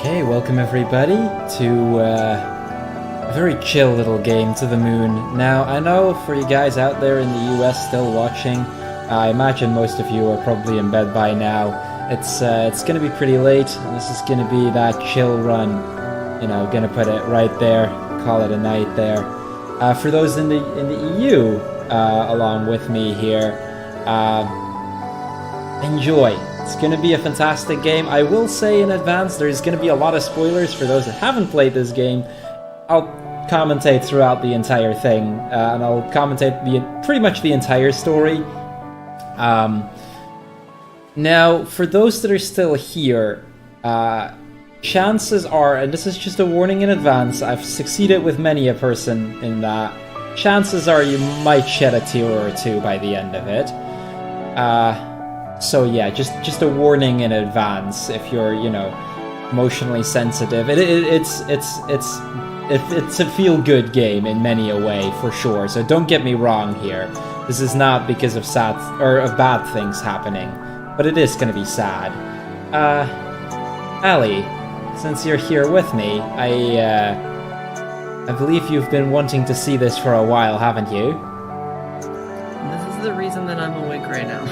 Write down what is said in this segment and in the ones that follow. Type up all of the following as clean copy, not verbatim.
Okay, welcome everybody to a very chill little game, To the Moon. Now, I know for you guys out there in the US still watching, I imagine most of you are probably in bed by now. It's gonna be pretty late, and this is gonna be that chill run. You know, gonna put it right there, call it a night there. For those in the EU, along with me here, enjoy. It's going to be a fantastic game. I will say in advance, there's going to be a lot of spoilers for those that haven't played this game. I'll commentate throughout the entire thing, and I'll commentate pretty much the entire story. Now, for those that are still here, chances are, and this is just a warning in advance, I've succeeded with many a person in that, chances are you might shed a tear or two by the end of it. So yeah, just a warning in advance if you're, you know, emotionally sensitive. It's a feel-good game in many a way, for sure. So don't get me wrong here. This is not because of sad or of bad things happening, but it is going to be sad. Ali, since you're here with me, I believe you've been wanting to see this for a while, haven't you? This is the reason that I'm awake right now.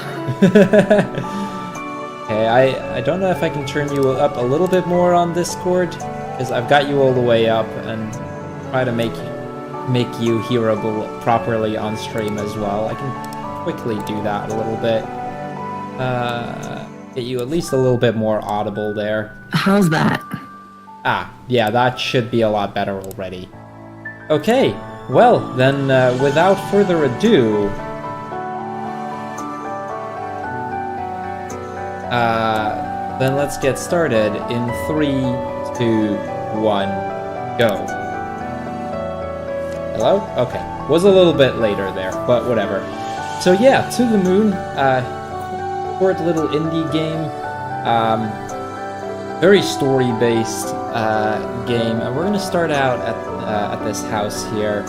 Okay, I don't know if I can turn you up a little bit more on Discord, because I've got you all the way up, and try to make you hearable properly on stream as well. I can quickly do that a little bit. Get you at least a little bit more audible there. How's that? Ah, yeah, that should be a lot better already. Okay, well, then without further ado, then let's get started in 3, 2, 1, go. Hello? Okay. Was a little bit later there, but whatever. So yeah, To the Moon, short little indie game, very story-based game, and we're gonna start out at this house here.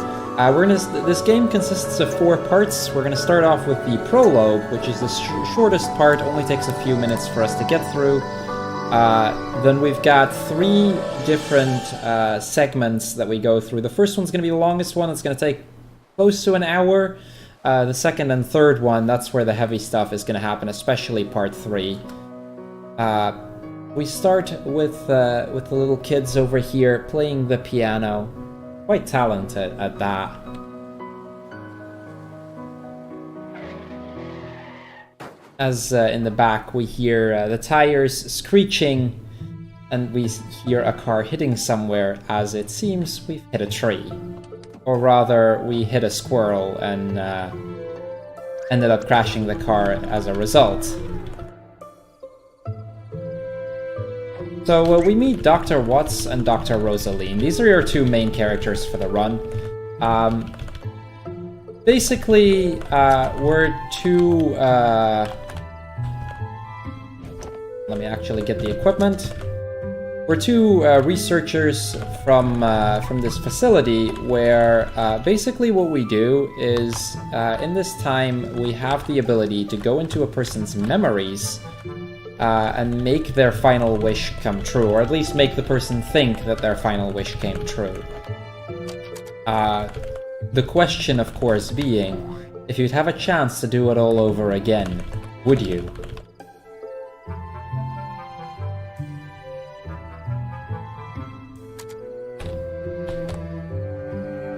This game consists of 4 parts. We're gonna start off with the prologue, which is the shortest part, only takes a few minutes for us to get through. Then we've got 3 different segments that we go through. The first one's gonna be the longest one. It's gonna take close to an hour. The second and third one, that's where the heavy stuff is gonna happen, especially part 3. We start with the little kids over here playing the piano. Quite talented at that. As in the back we hear the tires screeching, and we hear a car hitting somewhere, as it seems we've hit a tree. Or rather, we hit a squirrel and ended up crashing the car as a result. So we meet Dr. Watts and Dr. Rosaline. These are your 2 main characters for the run. Basically, we're 2... let me actually get the equipment. We're 2 researchers from this facility where basically what we do is, in this time, we have the ability to go into a person's memories and make their final wish come true, or at least make the person think that their final wish came true. The question, of course, being, if you'd have a chance to do it all over again, would you?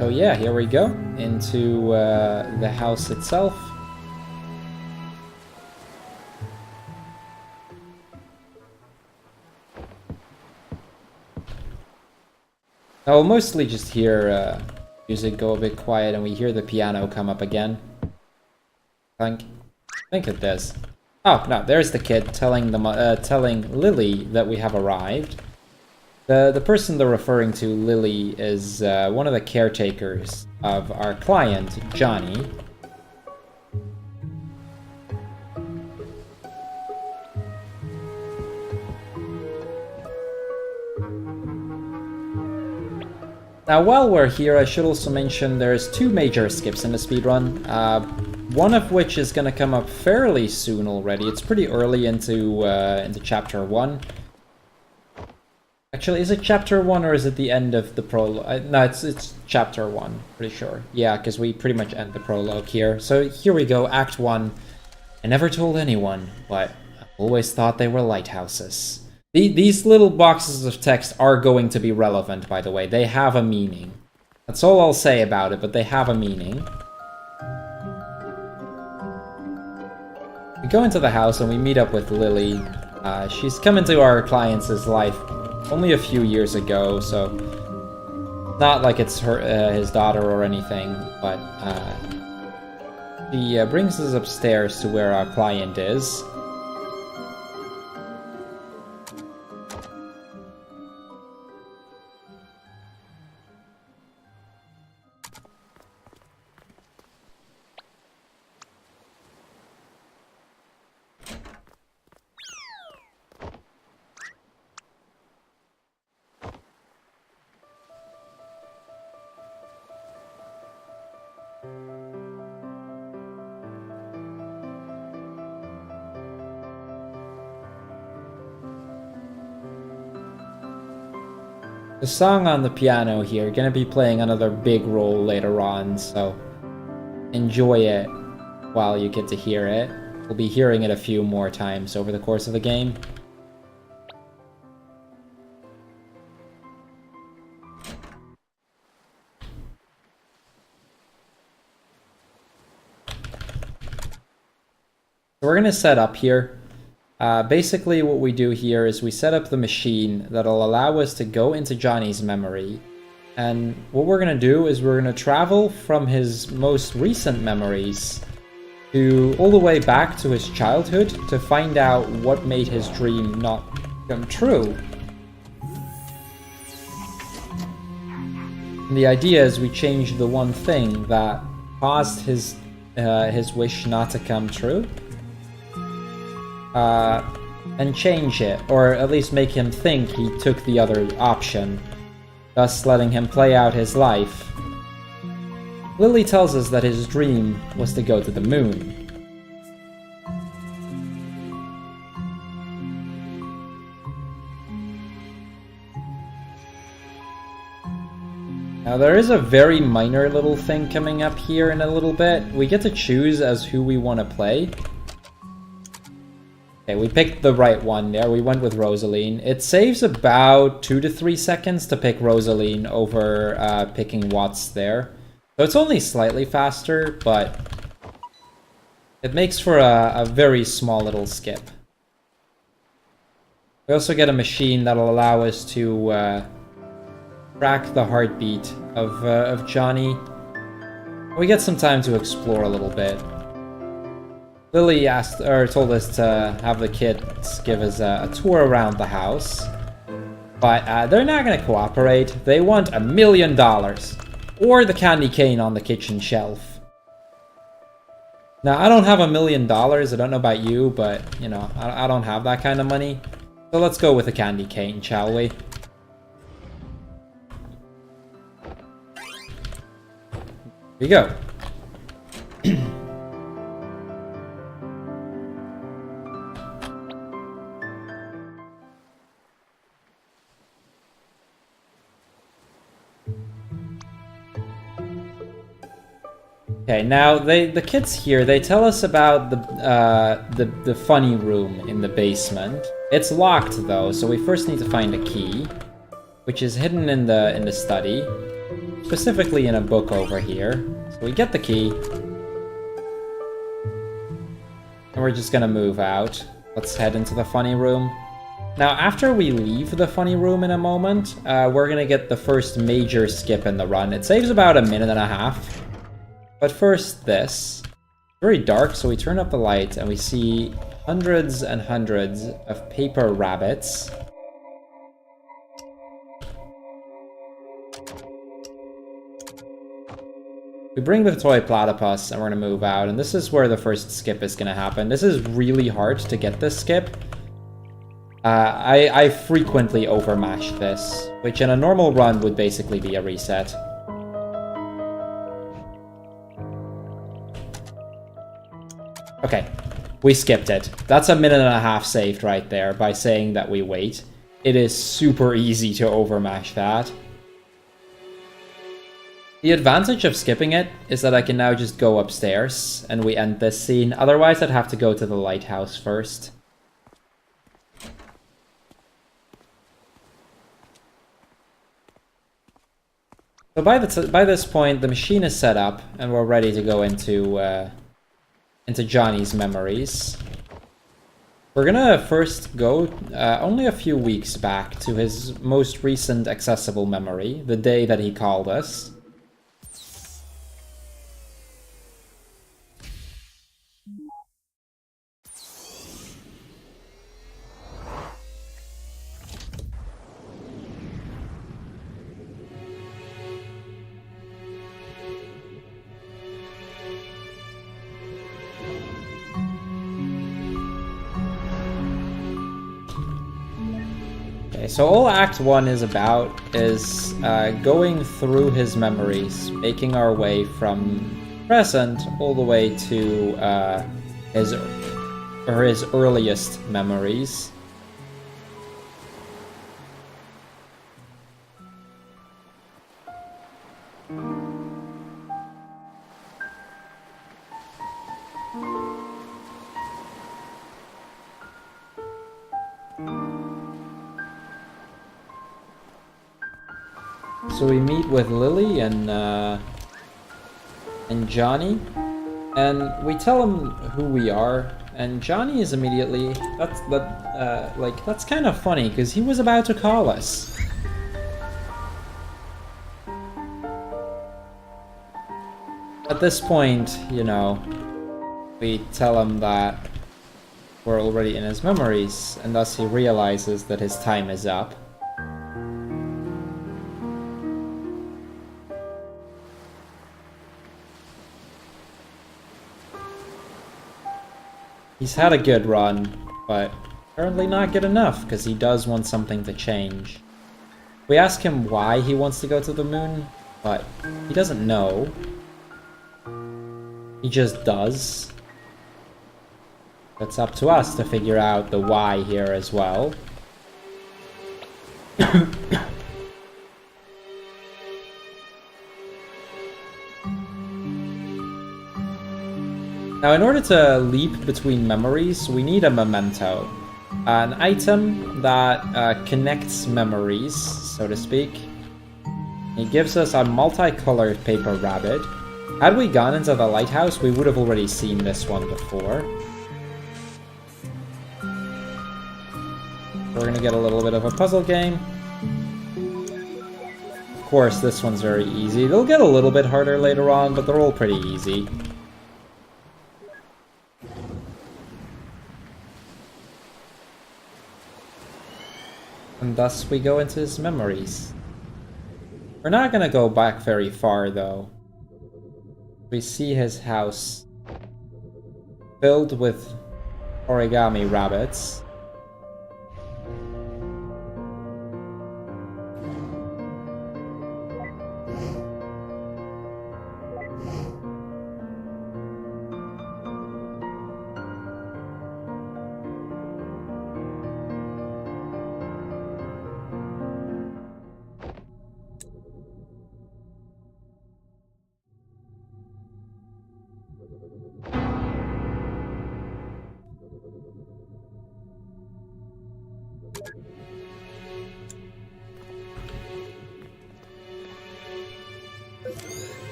So yeah, here we go, into the house itself. I'll mostly just hear music go a bit quiet, and we hear the piano come up again. I think it does. Oh, no, there's the kid telling Lily that we have arrived. The person they're referring to, Lily, is one of the caretakers of our client, Johnny. Now, while we're here, I should also mention there's 2 major skips in the speedrun, one of which is going to come up fairly soon already. It's pretty early into chapter 1. Actually, is it chapter 1 or is it the end of the prologue? No, it's chapter 1, pretty sure. Yeah, because we pretty much end the prologue here. So here we go, Act 1. I never told anyone, but I always thought they were lighthouses. These little boxes of text are going to be relevant, by the way. They have a meaning. That's all I'll say about it, but they have a meaning. We go into the house and we meet up with Lily. She's come into our client's life only a few years ago, so not like it's his daughter or anything, but she brings us upstairs to where our client is. The song on the piano here gonna be playing another big role later on, so enjoy it while you get to hear it. We'll be hearing it a few more times over the course of the game. So we're gonna set up here. Basically what we do here is we set up the machine that'll allow us to go into Johnny's memory. And what we're going to do is we're going to travel from his most recent memories to all the way back to his childhood to find out what made his dream not come true. And the idea is we change the one thing that caused his wish not to come true. And change it, or at least make him think he took the other option, thus letting him play out his life. Lily tells us that his dream was to go to the moon. Now there is a very minor little thing coming up here in a little bit. We get to choose as who we want to play. Okay, we picked the right one there. We went with Rosaline. It saves about 2 to 3 seconds to pick Rosaline over picking Watts there. So it's only slightly faster, but it makes for a very small little skip. We also get a machine that'll allow us to track the heartbeat of Johnny. We get some time to explore a little bit. Lily told us to have the kids give us a tour around the house, but they're not going to cooperate. They want $1 million, or the candy cane on the kitchen shelf. Now, I don't have $1 million. I don't know about you, but you know, I don't have that kind of money. So let's go with the candy cane, shall we? Here we go. Okay, now the kids here, they tell us about the funny room in the basement. It's locked though, so we first need to find a key, which is hidden in the study, specifically in a book over here. So we get the key, and we're just gonna move out. Let's head into the funny room. Now, after we leave the funny room in a moment, we're gonna get the first major skip in the run. It saves about 1.5 minutes. But first this. Very dark, so we turn up the light and we see hundreds and hundreds of paper rabbits. We bring the toy platypus and we're gonna move out, and this is where the first skip is gonna happen. This is really hard to get this skip. I frequently overmash this, which in a normal run would basically be a reset. Okay, we skipped it. That's 1.5 minutes saved right there by saying that we wait. it is super easy to overmash that. The advantage of skipping it is that I can now just go upstairs and we end this scene. Otherwise, I'd have to go to the lighthouse first. So by this point, the machine is set up and we're ready to go into Johnny's memories. We're gonna first go only a few weeks back to his most recent accessible memory, the day that he called us. So all Act 1 is about is going through his memories, making our way from present all the way to his earliest memories. So we meet with Lily and Johnny, and we tell him who we are, and Johnny is immediately that's kind of funny because he was about to call us. At this point, you know, we tell him that we're already in his memories, and thus he realizes that his time is up. He's had a good run, but apparently not good enough, because he does want something to change. We ask him why he wants to go to the moon, but he doesn't know. He just does. It's up to us to figure out the why here as well. Now, in order to leap between memories, we need a memento. An item that connects memories, so to speak. It gives us a multicolored paper rabbit. Had we gone into the lighthouse, we would have already seen this one before. We're gonna get a little bit of a puzzle game. Of course, this one's very easy. They'll get a little bit harder later on, but they're all pretty easy. And thus we go into his memories. We're not gonna go back very far though. We see his house filled with origami rabbits.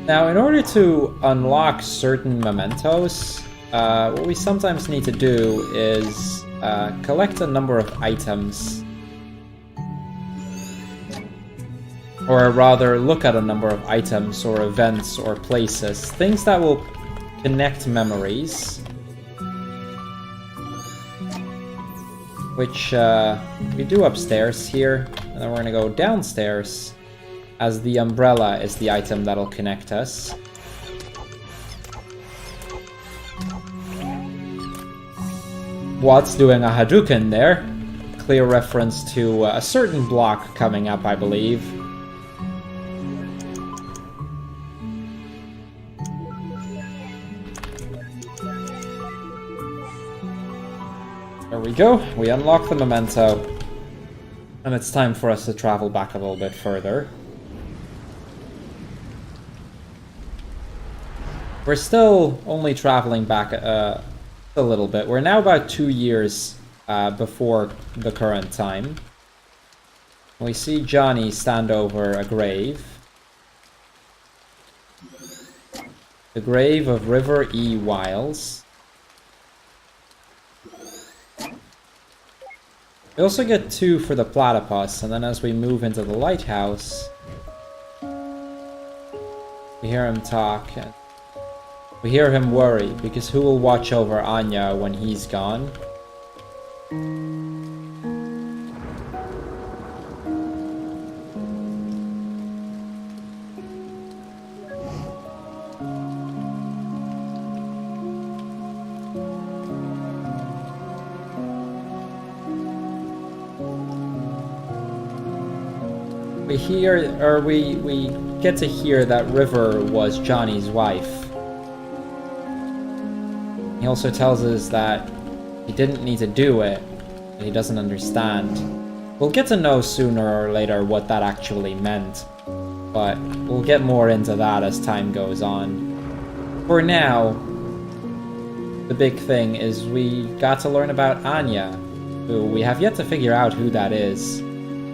Now, in order to unlock certain mementos, what we sometimes need to do is collect a number of items. Or rather, look at a number of items or events or places. Things that will connect memories. Which we do upstairs here. And then we're gonna go downstairs, as the umbrella is the item that'll connect us. What's doing a Hadouken there? Clear reference to a certain block coming up, I believe. we go. We unlock the memento. And it's time for us to travel back a little bit further. We're still only traveling back a little bit. We're now about 2 years before the current time. We see Johnny stand over a grave. The grave of River E. Wiles. We also get 2 for the platypus, and then as we move into the lighthouse, we hear him talk, and we hear him worry, because who will watch over Anya when he's gone? We hear, or we get to hear that River was Johnny's wife. He also tells us that he didn't need to do it, and he doesn't understand. We'll get to know sooner or later what that actually meant, but we'll get more into that as time goes on. For now, the big thing is we got to learn about Anya, who we have yet to figure out who that is.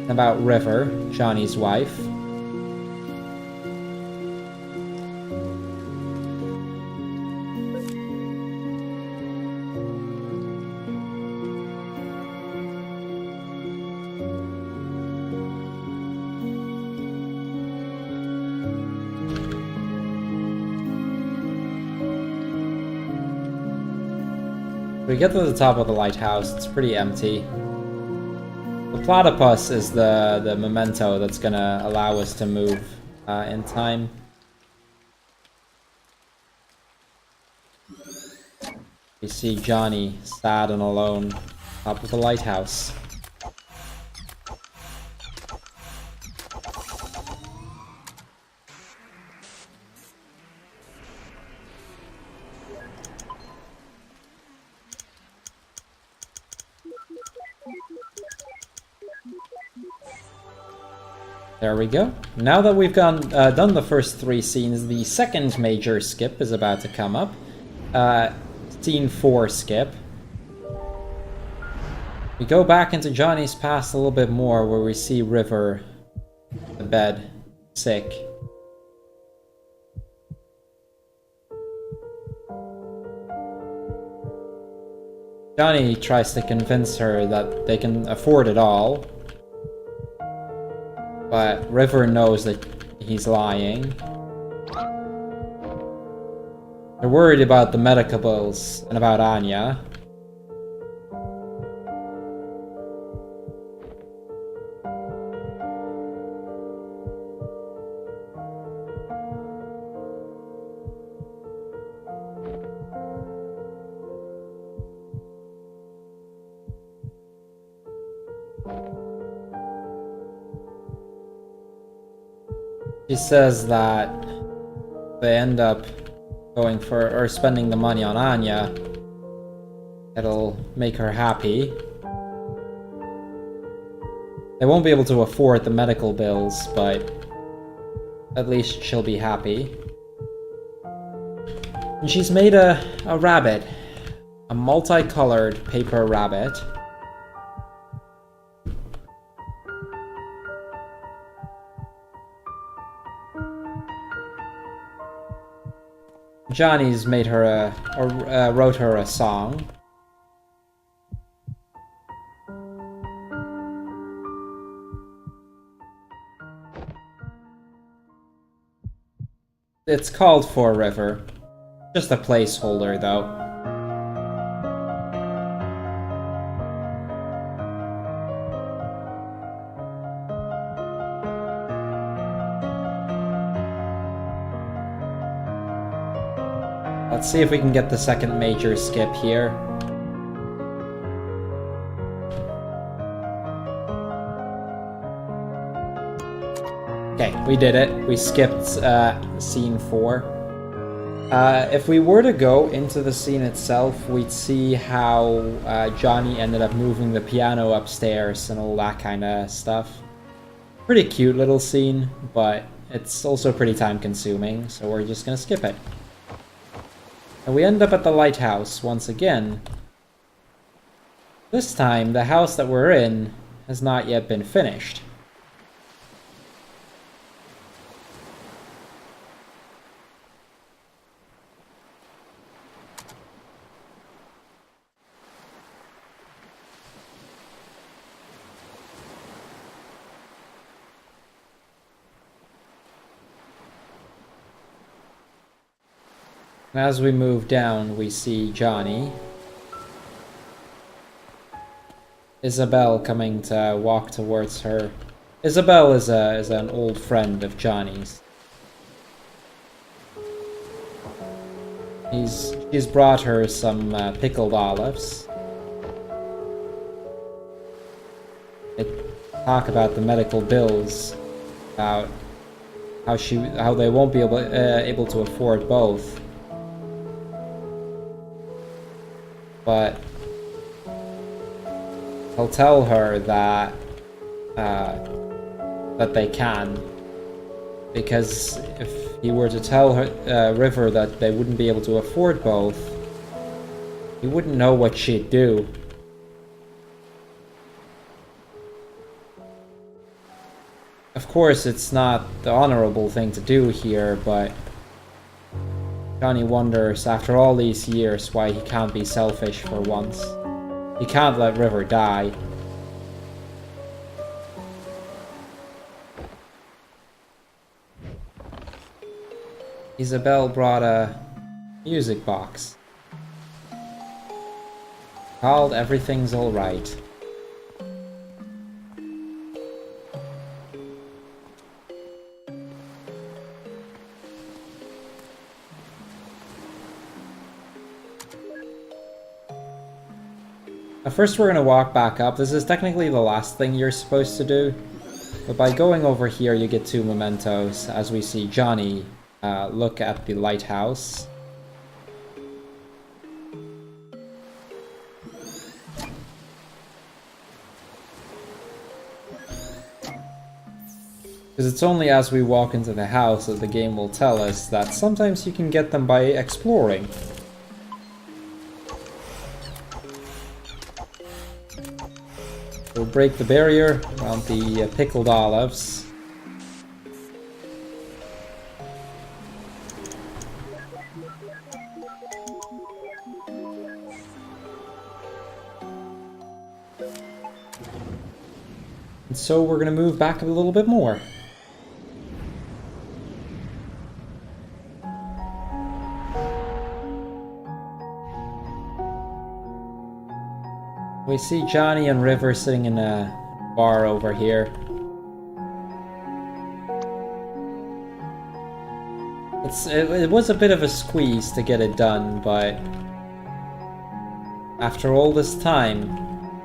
About River, Johnny's wife. We get to the top of the lighthouse, it's pretty empty. The platypus is the memento that's gonna allow us to move in time. We see Johnny sad and alone, top of the lighthouse. There we go. Now that we've done the first 3 scenes, the second major skip is about to come up. Scene 4 skip. We go back into Johnny's past a little bit more, where we see River in the bed, sick. Johnny tries to convince her that they can afford it all. But River knows that he's lying. They're worried about the medical bills and about Anya. She says that they end up going for, or spending the money on Anya. It'll make her happy. They won't be able to afford the medical bills, but at least she'll be happy. And she's made a rabbit. A multicolored paper rabbit. Johnny's made her wrote her a song. It's called For River. Just a placeholder, though. Let's see if we can get the second major skip here. Okay, we did it. We skipped scene 4. If we were to go into the scene itself, we'd see how Johnny ended up moving the piano upstairs and all that kind of stuff. Pretty cute little scene, but it's also pretty time-consuming, so we're just gonna skip it. And we end up at the lighthouse once again. This time, the house that we're in has not yet been finished. And as we move down, we see Johnny. Isabel coming to walk towards her. Isabel is an old friend of Johnny's. He's brought her some pickled olives. They talk about the medical bills, about how they won't be able to afford both. But he'll tell her that that they can, because if he were to tell her, River, that they wouldn't be able to afford both, he wouldn't know what she'd do. Of course, it's not the honorable thing to do here, but Johnny wonders, after all these years, why he can't be selfish for once. He can't let River die. Isabel brought a music box called Everything's Alright. First we're going to walk back up. This is technically the last thing you're supposed to do, but by going over here you get 2 mementos as we see Johnny look at the lighthouse. Because it's only as we walk into the house that the game will tell us that sometimes you can get them by exploring. We'll break the barrier around the pickled olives. And so we're going to move back a little bit more. We see Johnny and River sitting in a bar over here. It was a bit of a squeeze to get it done, but after all this time,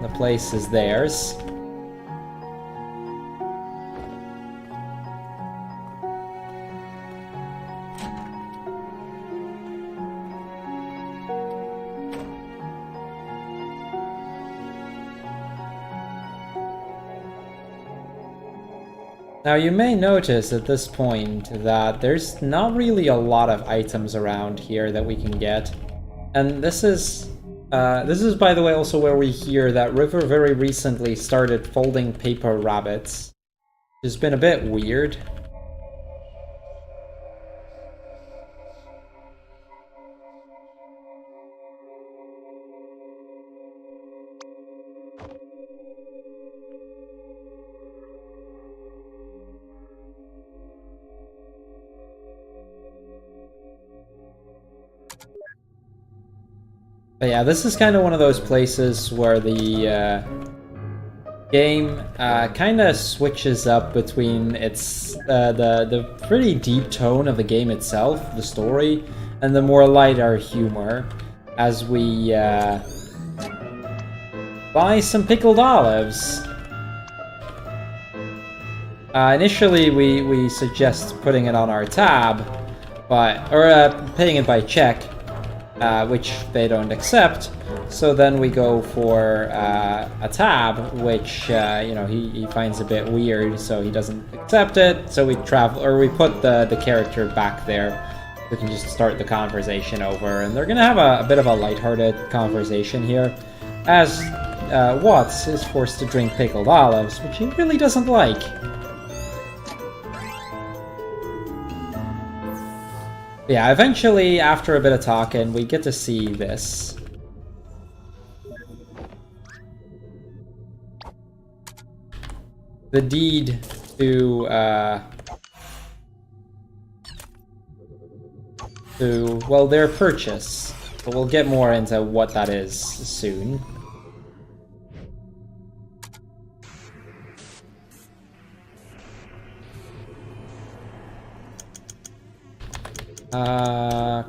the place is theirs. Now you may notice at this point that there's not really a lot of items around here that we can get. And this is by the way also where we hear that River very recently started folding paper rabbits. It's been a bit weird. But yeah, this is kind of one of those places where the game kind of switches up between its the pretty deep tone of the game itself, the story, and the more lighter humor, as we buy some pickled olives. Initially, we suggest putting it on our tab, paying it by check, which they don't accept. So then we go for a tab, which you know, he finds a bit weird, so he doesn't accept it. So we put the character back there. We can just start the conversation over, and they're gonna have a bit of a lighthearted conversation here, as Watts is forced to drink pickled olives, which he really doesn't like. Yeah, eventually, after a bit of talking, we get to see this. The deed to, well, their purchase. But we'll get more into what that is soon.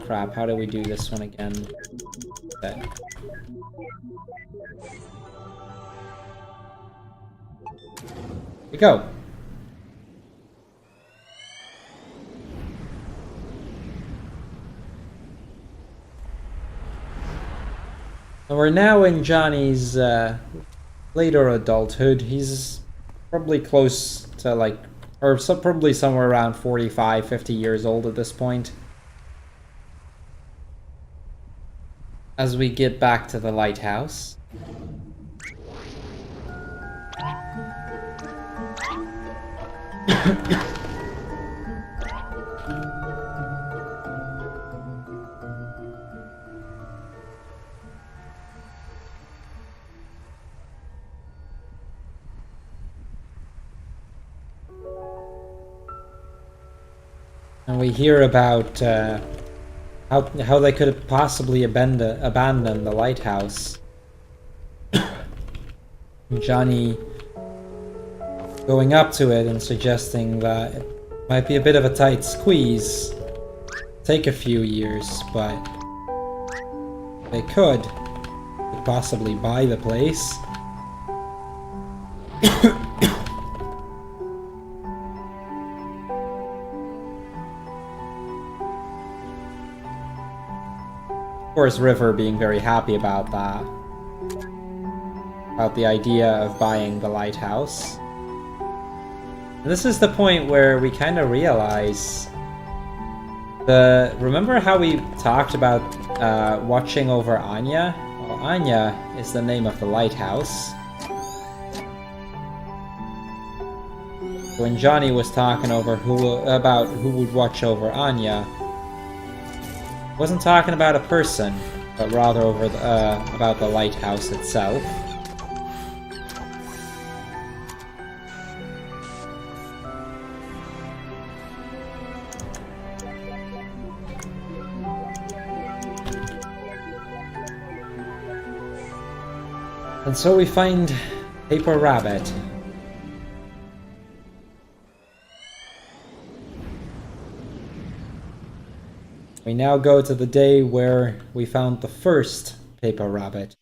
Crap, how do we do this one again? Okay. Here we go. And we're now in Johnny's later adulthood. He's probably close to like, or probably somewhere around 45, 50 years old at this point. As we get back to the lighthouse. And we hear about how they could have possibly abandoned the lighthouse. Johnny going up to it and suggesting that it might be a bit of a tight squeeze. Take a few years, but they could possibly buy the place. Of course, River being very happy about that. About the idea of buying the lighthouse. And this is the point where we kind of realize remember how we talked about watching over Anya? Well, Anya is the name of the lighthouse. When Johnny was talking about who would watch over Anya, wasn't talking about a person, but rather about the lighthouse itself. And so we find Paper Rabbit. We now go to the day where we found the first Paper Rabbit.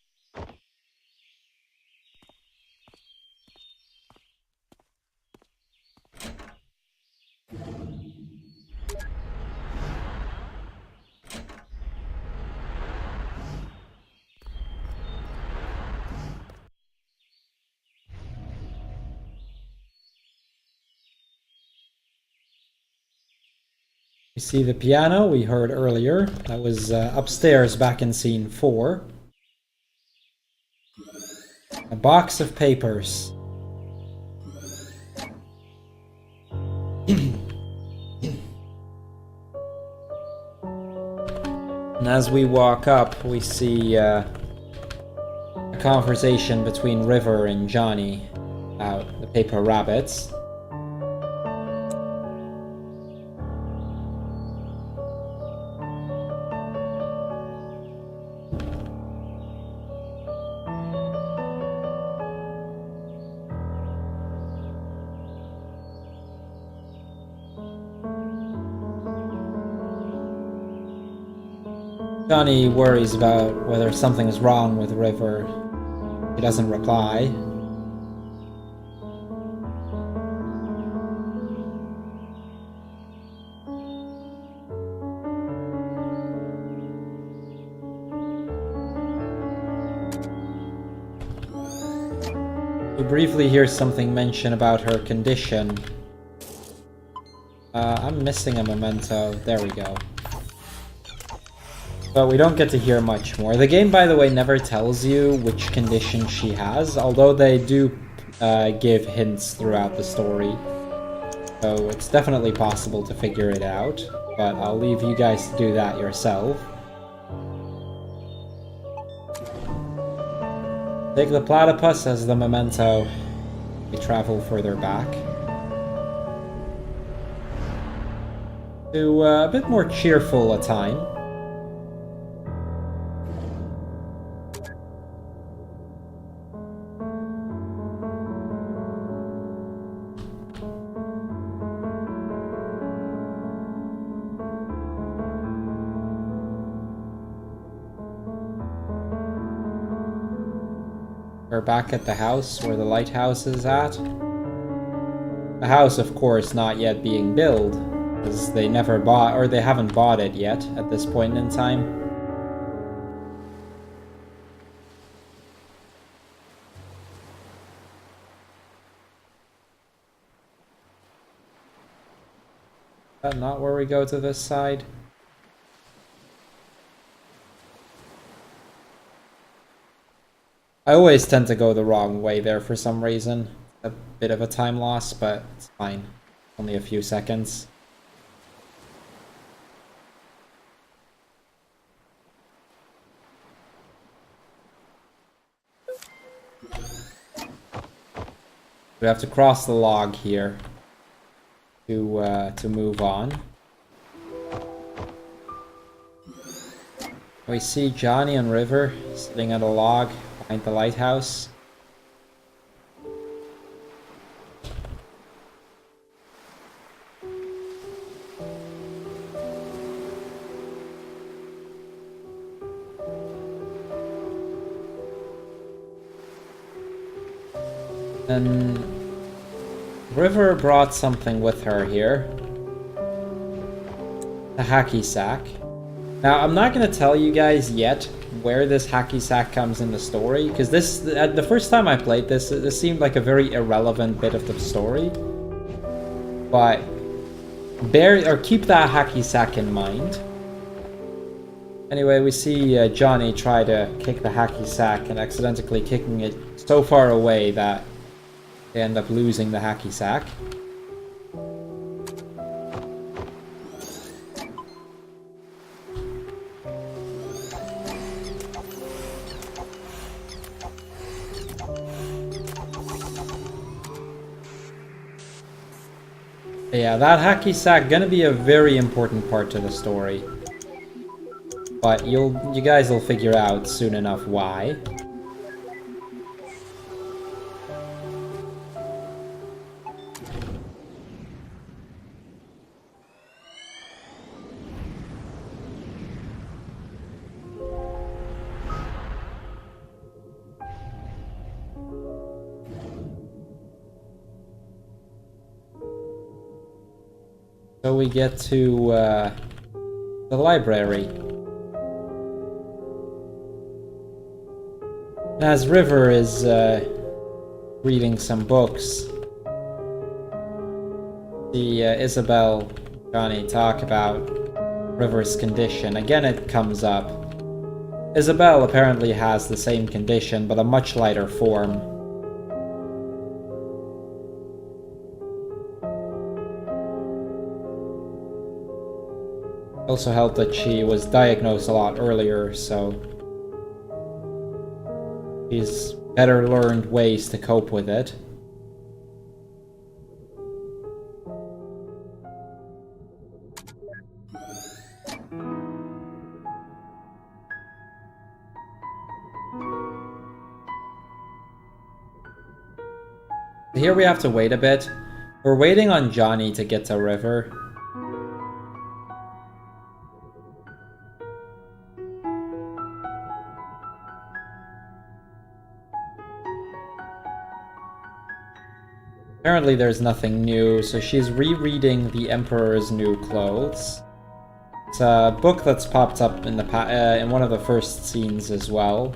We see the piano we heard earlier. That was upstairs back in scene 4. A box of papers. And as we walk up, we see a conversation between River and Johnny about the paper rabbits. Johnny worries about whether something is wrong with River. He doesn't reply. briefly hear something mention about her condition. I'm missing a memento. There we go. But we don't get to hear much more. The game, by the way, never tells you which condition she has, although they do give hints throughout the story. So it's definitely possible to figure it out, but I'll leave you guys to do that yourself. Take the platypus as the memento. We travel further back. To a bit more cheerful a time. We're back at the house where the lighthouse is at. The house, of course, not yet being built, because they never bought, or they haven't bought it yet at this point in time. Is that not where we go to this side? I always tend to go the wrong way there for some reason. A bit of a time loss, but it's fine. Only a few seconds. We have to cross the log here to move on. We see Johnny and River sitting at a log behind the lighthouse. And River brought something with her here. The hacky sack. Now, I'm not going to tell you guys yet where this hacky sack comes in the story, because this, the first time I played this, this seemed like a very irrelevant bit of the story. But keep that hacky sack in mind. Anyway, we see Johnny try to kick the hacky sack and accidentally kicking it so far away that they end up losing the hacky sack. Yeah, that hacky sack gonna be a very important part to the story. But you guys will figure out soon enough why. So we get to the library. As River is reading some books, Isabel, Johnny talk about River's condition. Again, it comes up. Isabel apparently has the same condition, but a much lighter form. Also helped that she was diagnosed a lot earlier, so she's better learned ways to cope with it. Here we have to wait a bit. We're waiting on Johnny to get to River. Apparently there's nothing new, so she's rereading The Emperor's New Clothes. It's a book that's popped up in in one of the first scenes as well.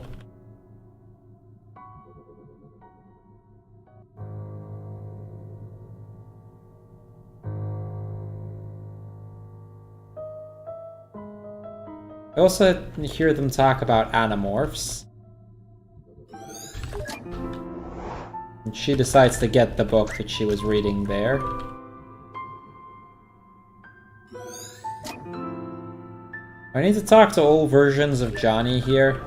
I also hear them talk about animorphs. And she decides to get the book that she was reading there. I need to talk to all versions of Johnny here.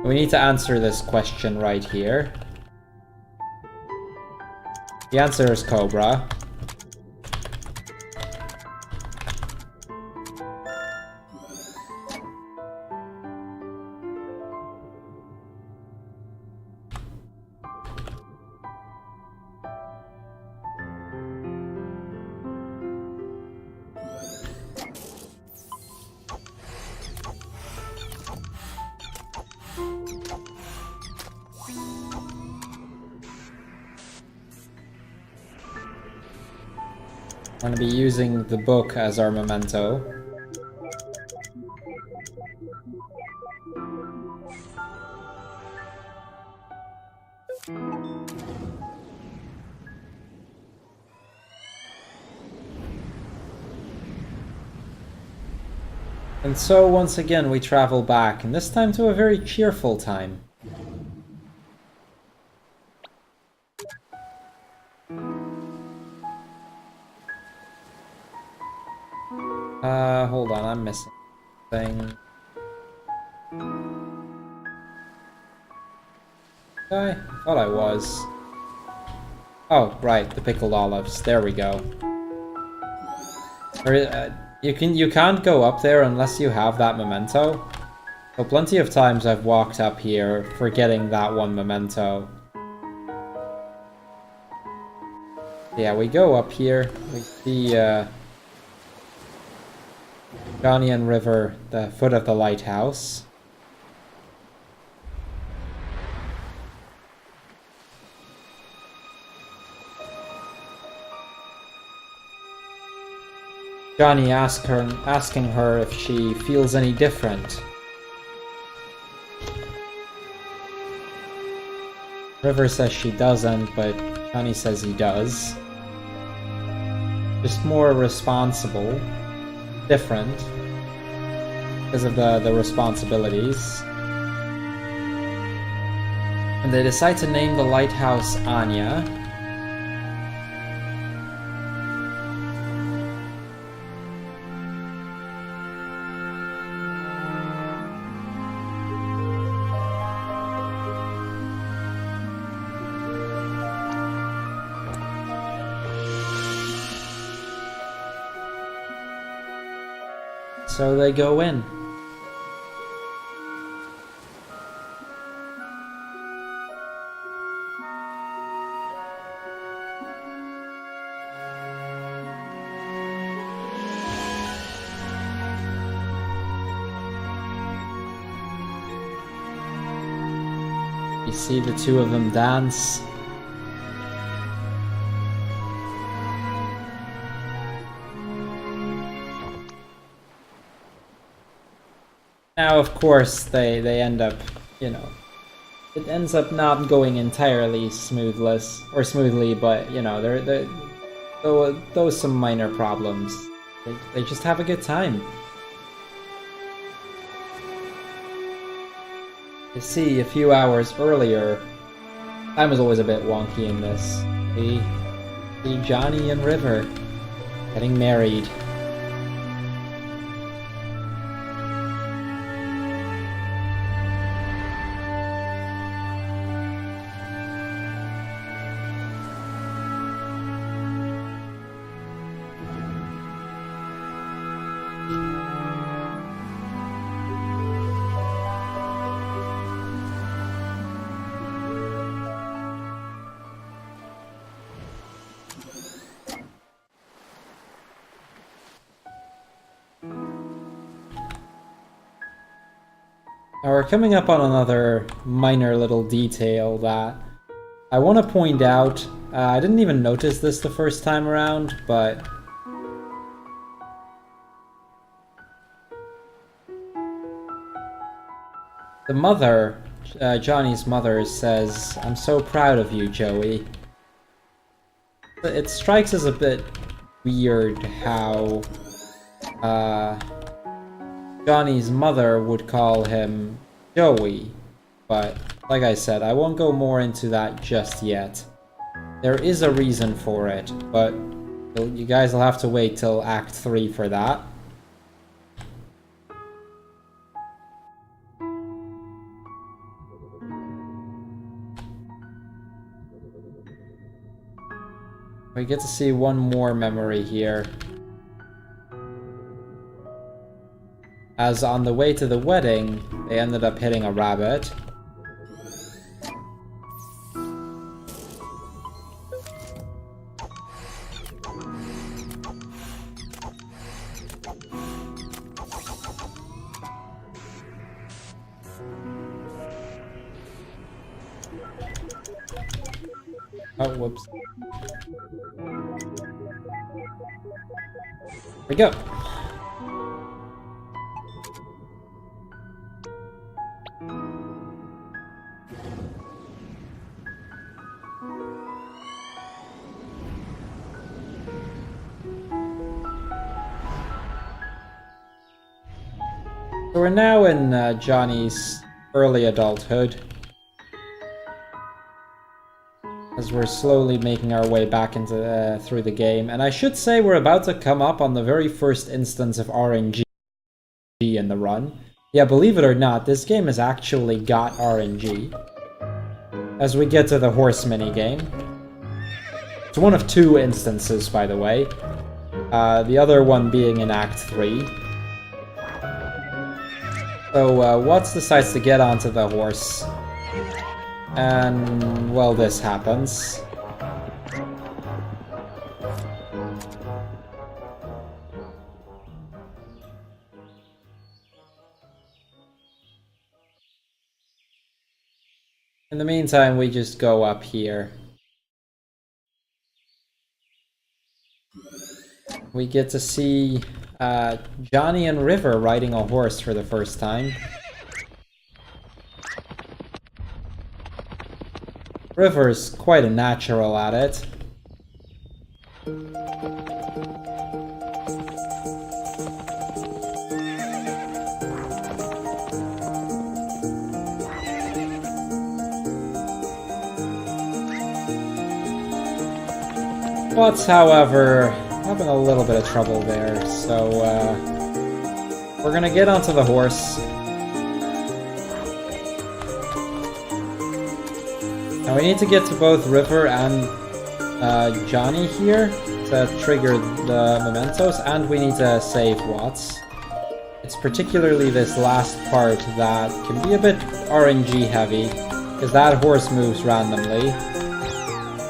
We need to answer this question right here. The answer is Cobra. I'm going to be using the book as our memento. And so once again we travel back, and this time to a very cheerful time. Hold on, I'm missing something. I thought I was. Oh, right, the pickled olives. There we go. You can't go up there unless you have that memento. So plenty of times I've walked up here forgetting that one memento. Yeah, we go up here. We see Johnny and River, the foot of the lighthouse. Johnny asking her if she feels any different. River says she doesn't, but Johnny says he does. Just more responsible. Different. Because of the responsibilities. And they decide to name the lighthouse Anya. So they go in. You see the two of them dance. Now, of course, they end up, you know, it ends up not going entirely smoothly, but, you know, those some minor problems. They just have a good time. You see, a few hours earlier, time was always a bit wonky in this. See Johnny and River getting married. Now we're coming up on another minor little detail that I want to point out. I didn't even notice this the first time around, but the mother, Johnny's mother, says, "I'm so proud of you, Joey." It strikes as a bit weird how Johnny's mother would call him Joey, but like I said, I won't go more into that just yet. There is a reason for it, but you guys will have to wait till Act 3 for that. We get to see one more memory here. As on the way to the wedding, they ended up hitting a rabbit. Oh, whoops. There we go. So we're now in Johnny's early adulthood, as we're slowly making our way back into through the game. And I should say we're about to come up on the very first instance of RNG in the run. Yeah, believe it or not, this game has actually got RNG. As we get to the horse minigame. It's one of two instances, by the way. The other one being in Act 3. So, Watts decides to get onto the horse. And, well, this happens. In the meantime, we just go up here. We get to see Johnny and River riding a horse for the first time. River's quite a natural at it. Watts, however, having a little bit of trouble there, so we're gonna get onto the horse. Now we need to get to both River and Johnny here to trigger the mementos, and we need to save Watts. It's particularly this last part that can be a bit RNG heavy, because that horse moves randomly.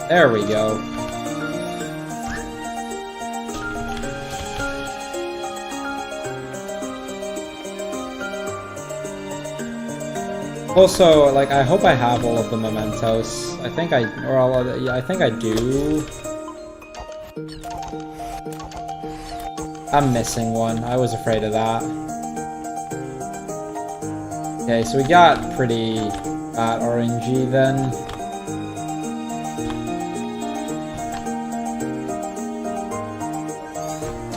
There we go. Also, like, I hope I have all of the mementos. I think I, or all, yeah, I think I do. I'm missing one. I was afraid of that. Okay, so we got pretty bad RNG then.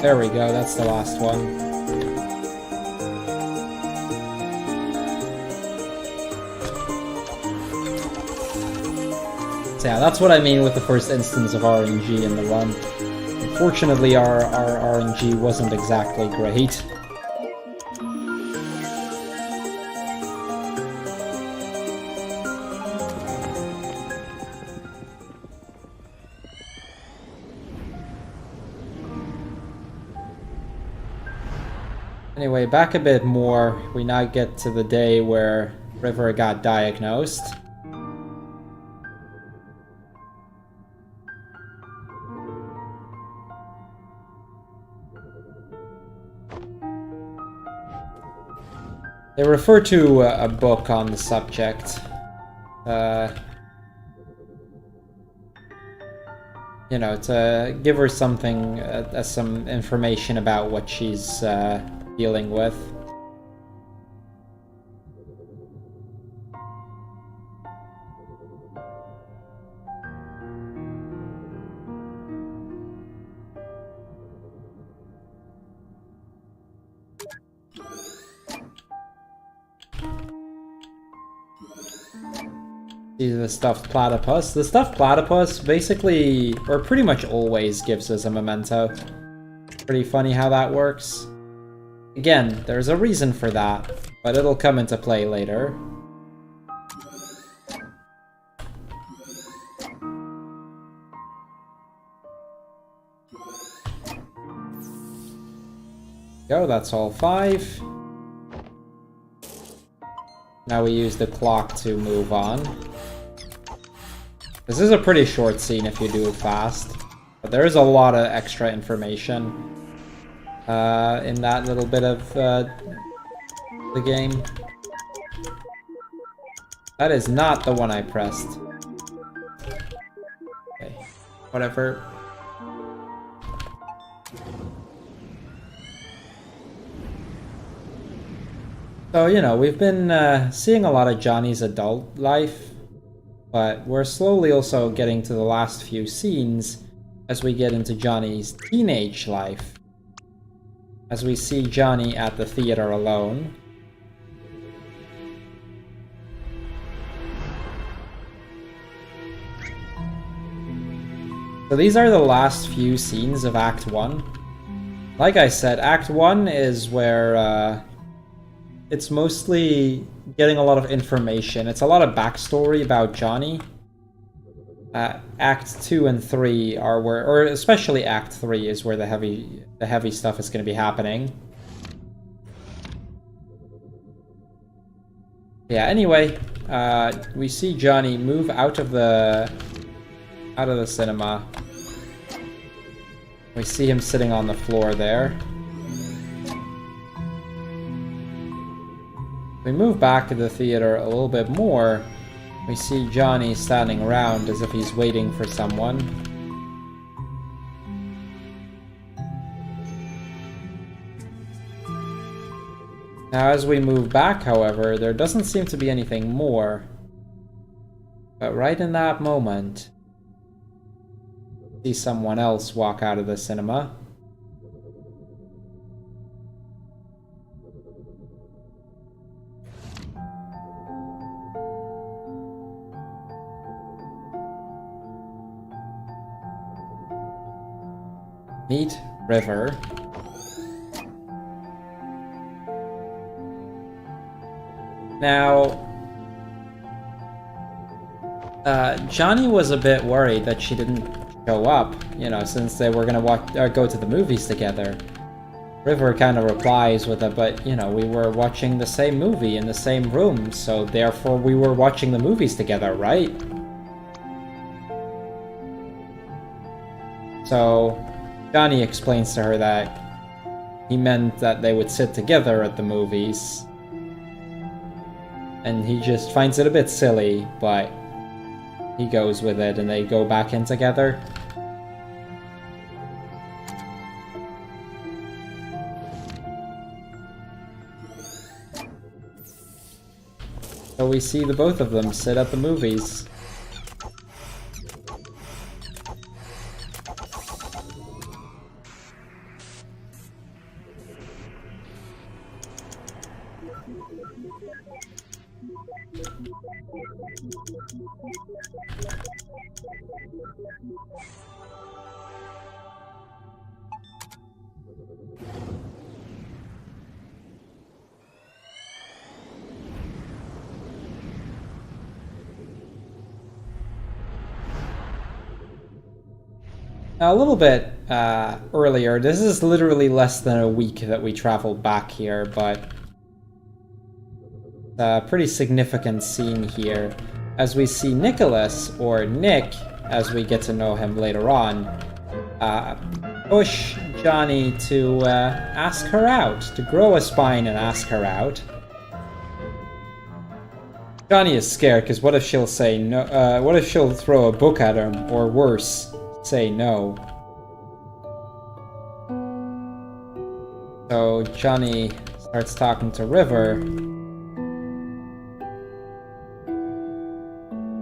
There we go, that's the last one. So yeah, that's what I mean with the first instance of RNG in the run. Unfortunately, our RNG wasn't exactly great. Anyway, back a bit more, we now get to the day where River got diagnosed. They refer to a book on the subject. You know, to give her something, some information about what she's dealing with. See the stuffed platypus. The stuffed platypus basically, or pretty much always, gives us a memento. Pretty funny how that works. Again, there's a reason for that, but it'll come into play later. Go, that's all 5. Now we use the clock to move on. This is a pretty short scene if you do it fast, but there is a lot of extra information in that little bit of the game. That is not the one I pressed. Okay, whatever. So, you know, we've been seeing a lot of Johnny's adult life, but we're slowly also getting to the last few scenes as we get into Johnny's teenage life. As we see Johnny at the theater alone. So these are the last few scenes of Act 1. Like I said, Act 1 is where it's mostly getting a lot of information. It's a lot of backstory about Johnny. Act 2 and 3 are where, or especially Act 3 is where the heavy stuff is going to be happening. Yeah, anyway, we see Johnny move out of the cinema. We see him sitting on the floor there. We move back to the theater a little bit more. We see Johnny standing around as if he's waiting for someone. Now as we move back, however, there doesn't seem to be anything more. But right in that moment, we see someone else walk out of the cinema. Meet River. Now, Johnny was a bit worried that she didn't show up, you know, since they were gonna go to the movies together. River kind of replies with a, but, you know, we were watching the same movie in the same room, so therefore we were watching the movies together, right? So Johnny explains to her that he meant that they would sit together at the movies. And he just finds it a bit silly, but he goes with it and they go back in together. So we see the both of them sit at the movies. Now, a little bit earlier, this is literally less than a week that we traveled back here, but a pretty significant scene here as we see Nicholas, or Nick, as we get to know him later on, push Johnny to ask her out, to grow a spine and ask her out. Johnny is scared because what if she'll say no? What if she'll throw a book at him, or worse, say no? So Johnny starts talking to River,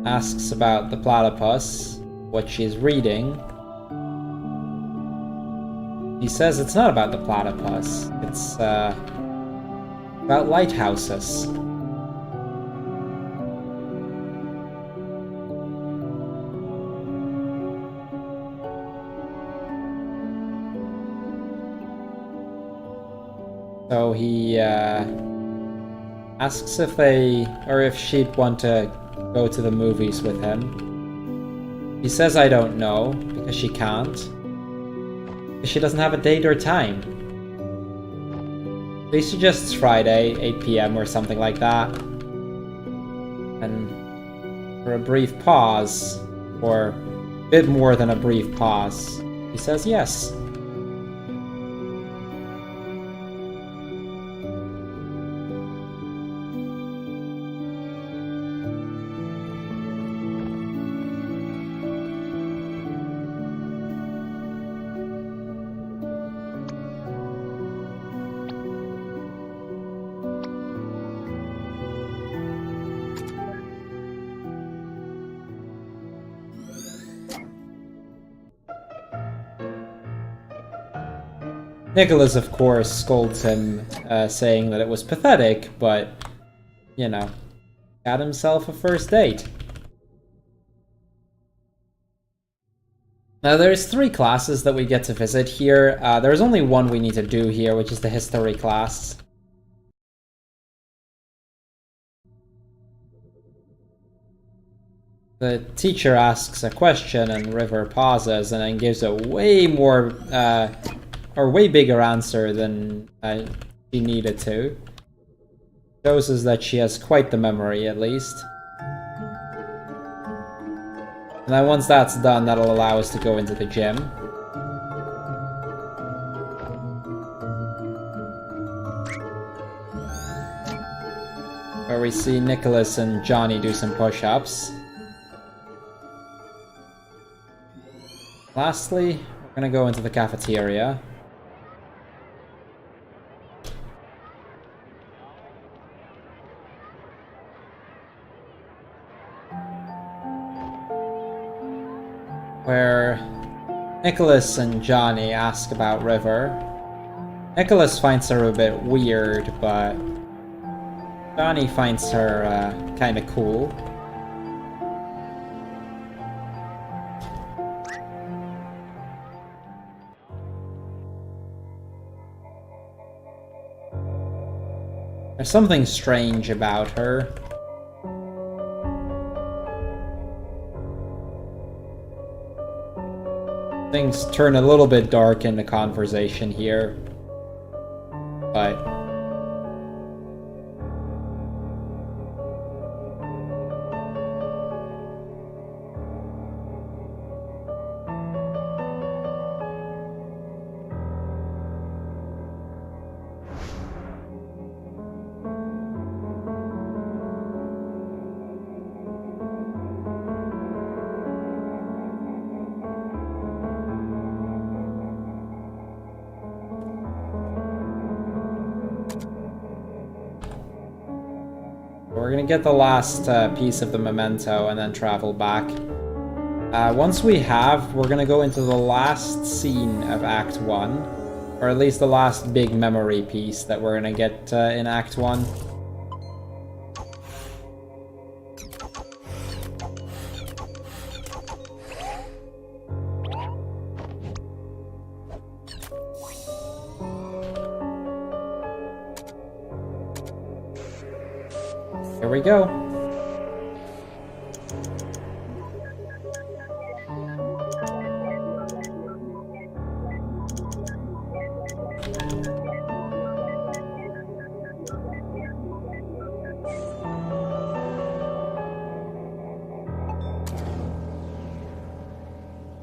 asks about the platypus, what she's reading. He says it's not about the platypus, it's about lighthouses. So he asks if she'd want to go to the movies with him. He says I don't know, because she can't. Because she doesn't have a date or time. He suggests Friday, 8 PM or something like that. And for a brief pause, or a bit more than a brief pause, he says yes. Nicholas, of course, scolds him, saying that it was pathetic, but, you know, got himself a first date. Now, there's 3 classes that we get to visit here. There's only one we need to do here, which is the history class. The teacher asks a question, and River pauses, and then gives a way more, or way bigger answer than she needed to. Shows us that she has quite the memory, at least. And then once that's done, that'll allow us to go into the gym. Where we see Nicholas and Johnny do some push-ups. Lastly, we're gonna go into the cafeteria. Where Nicholas and Johnny ask about River. Nicholas finds her a bit weird, but Johnny finds her kinda cool. There's something strange about her. Things turn a little bit dark in the conversation here, but we're gonna get the last piece of the memento and then travel back. Once we have, we're gonna go into the last scene of Act 1, or at least the last big memory piece that we're gonna get in Act 1. Here we go.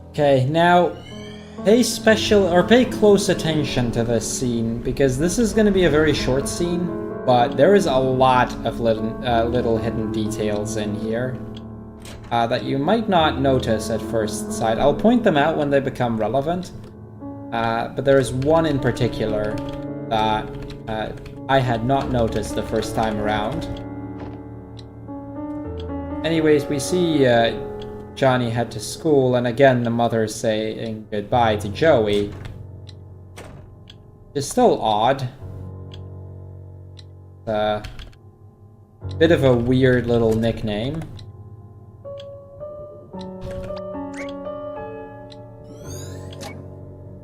Okay, now pay close attention to this scene, because this is going to be a very short scene. But there is a lot of little hidden details in here that you might not notice at first sight. I'll point them out when they become relevant, but there is one in particular that I had not noticed the first time around. Anyways, we see Johnny head to school, and again the mother saying goodbye to Joey. It's still odd. Bit of a weird little nickname.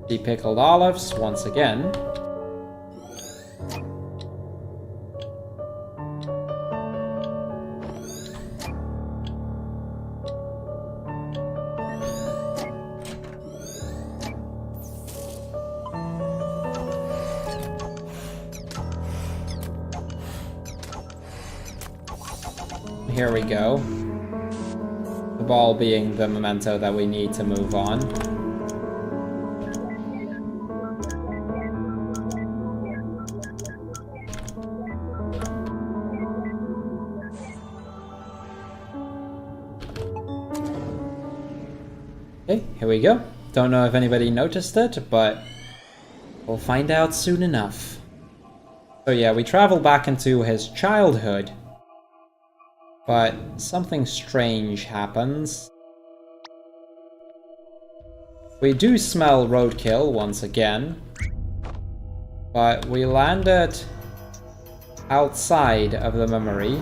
The pickled olives once again. Here we go. The ball being the memento that we need to move on. Okay, here we go. Don't know if anybody noticed it, but we'll find out soon enough. So yeah, we travel back into his childhood, but something strange happens. We do smell roadkill once again, but we landed outside of the memory.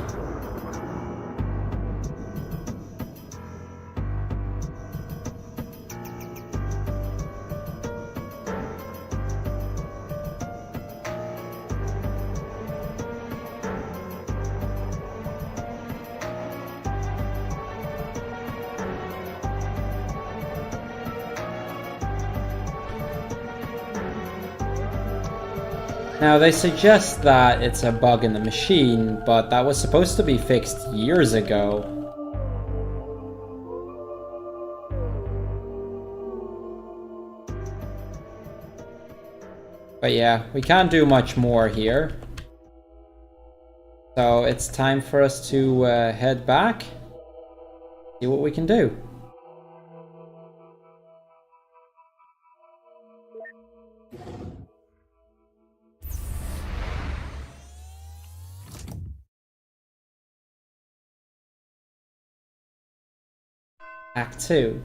Now, they suggest that it's a bug in the machine, but that was supposed to be fixed years ago. But yeah, we can't do much more here. So it's time for us to head back, see what we can do. Act 2.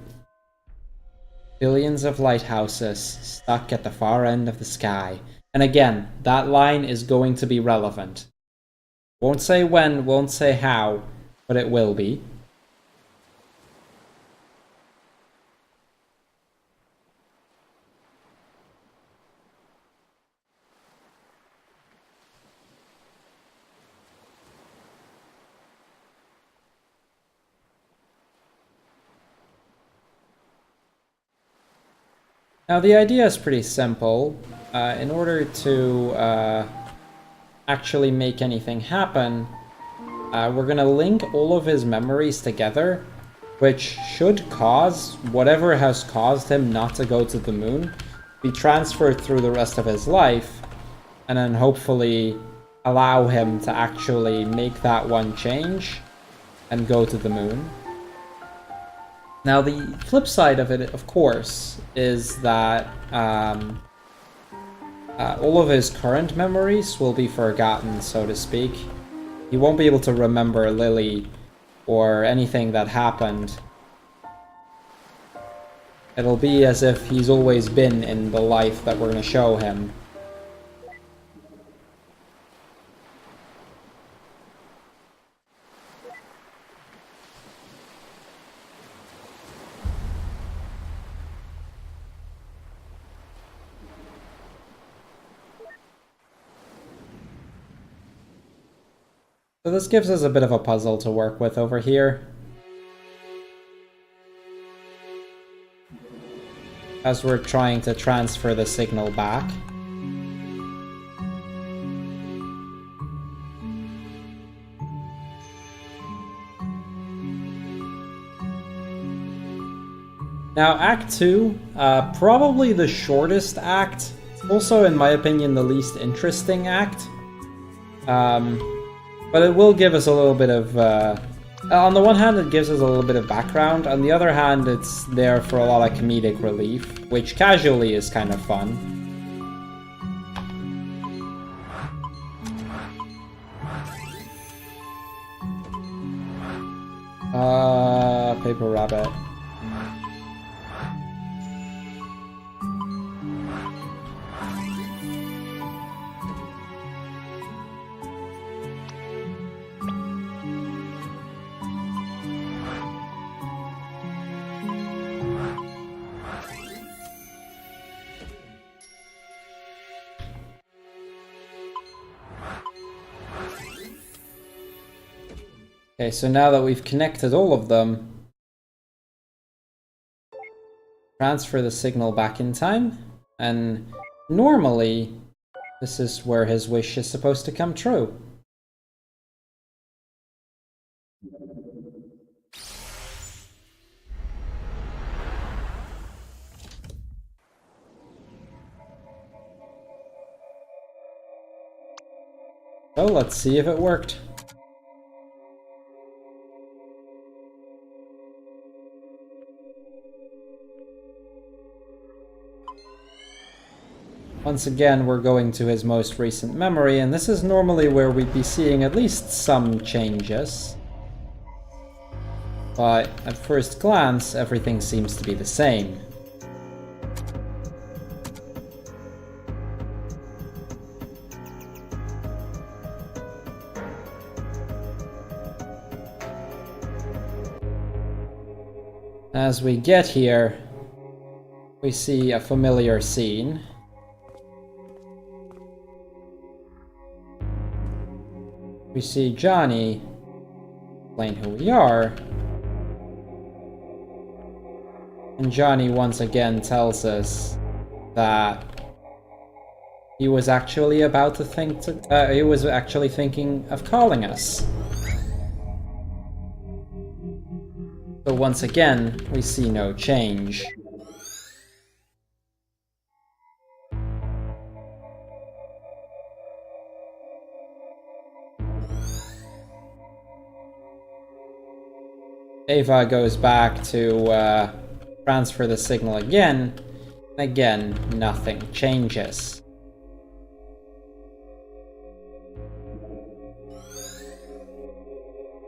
Billions of lighthouses stuck at the far end of the sky. And again, that line is going to be relevant. Won't say when, won't say how, but it will be. Now the idea is pretty simple. In order to actually make anything happen, we're gonna link all of his memories together, which should cause whatever has caused him not to go to the moon be transferred through the rest of his life, and then hopefully allow him to actually make that one change and go to the moon. Now, the flip side of it, of course, is that all of his current memories will be forgotten, so to speak. He won't be able to remember Lily or anything that happened. It'll be as if he's always been in the life that we're going to show him. So this gives us a bit of a puzzle to work with over here, as we're trying to transfer the signal back. Now, Act 2, probably the shortest act, also in my opinion the least interesting act. But it will give us a little bit of, on the one hand it gives us a little bit of background, on the other hand it's there for a lot of comedic relief, which casually is kind of fun. Paper rabbit. Okay, so now that we've connected all of them, transfer the signal back in time, and normally this is where his wish is supposed to come true. So let's see if it worked. Once again, we're going to his most recent memory, and this is normally where we'd be seeing at least some changes. But at first glance, everything seems to be the same. As we get here, we see a familiar scene. We see Johnny explain who we are. And Johnny once again tells us that he was actually about to he was actually thinking of calling us. So once again, we see no change. Ava goes back to transfer the signal again. Again, nothing changes.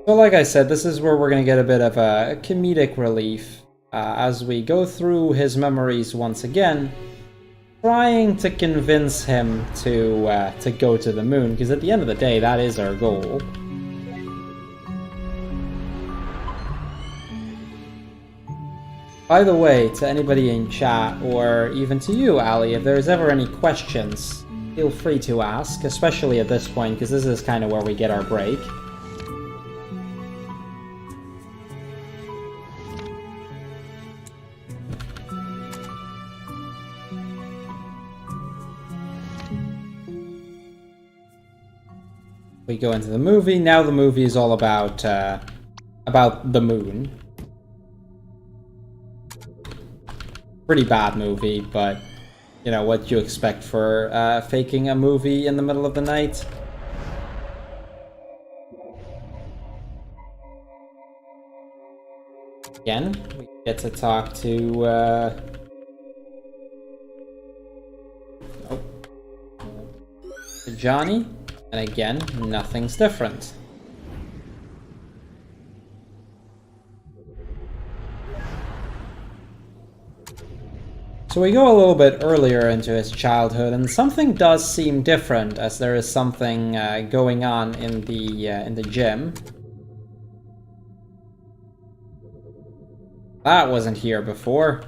So like I said, this is where we're going to get a bit of a comedic relief as we go through his memories once again, trying to convince him to go to the moon, because at the end of the day, that is our goal. By the way, to anybody in chat, or even to you, Ali, if there's ever any questions, feel free to ask, especially at this point, because this is kind of where we get our break. We go into the movie. Now the movie is all about the moon. Pretty bad movie, but you know what you expect for faking a movie in the middle of the night. Again, we get to talk to Johnny, and again, nothing's different. So we go a little bit earlier into his childhood, and something does seem different, as there is something going on in the gym. That wasn't here before.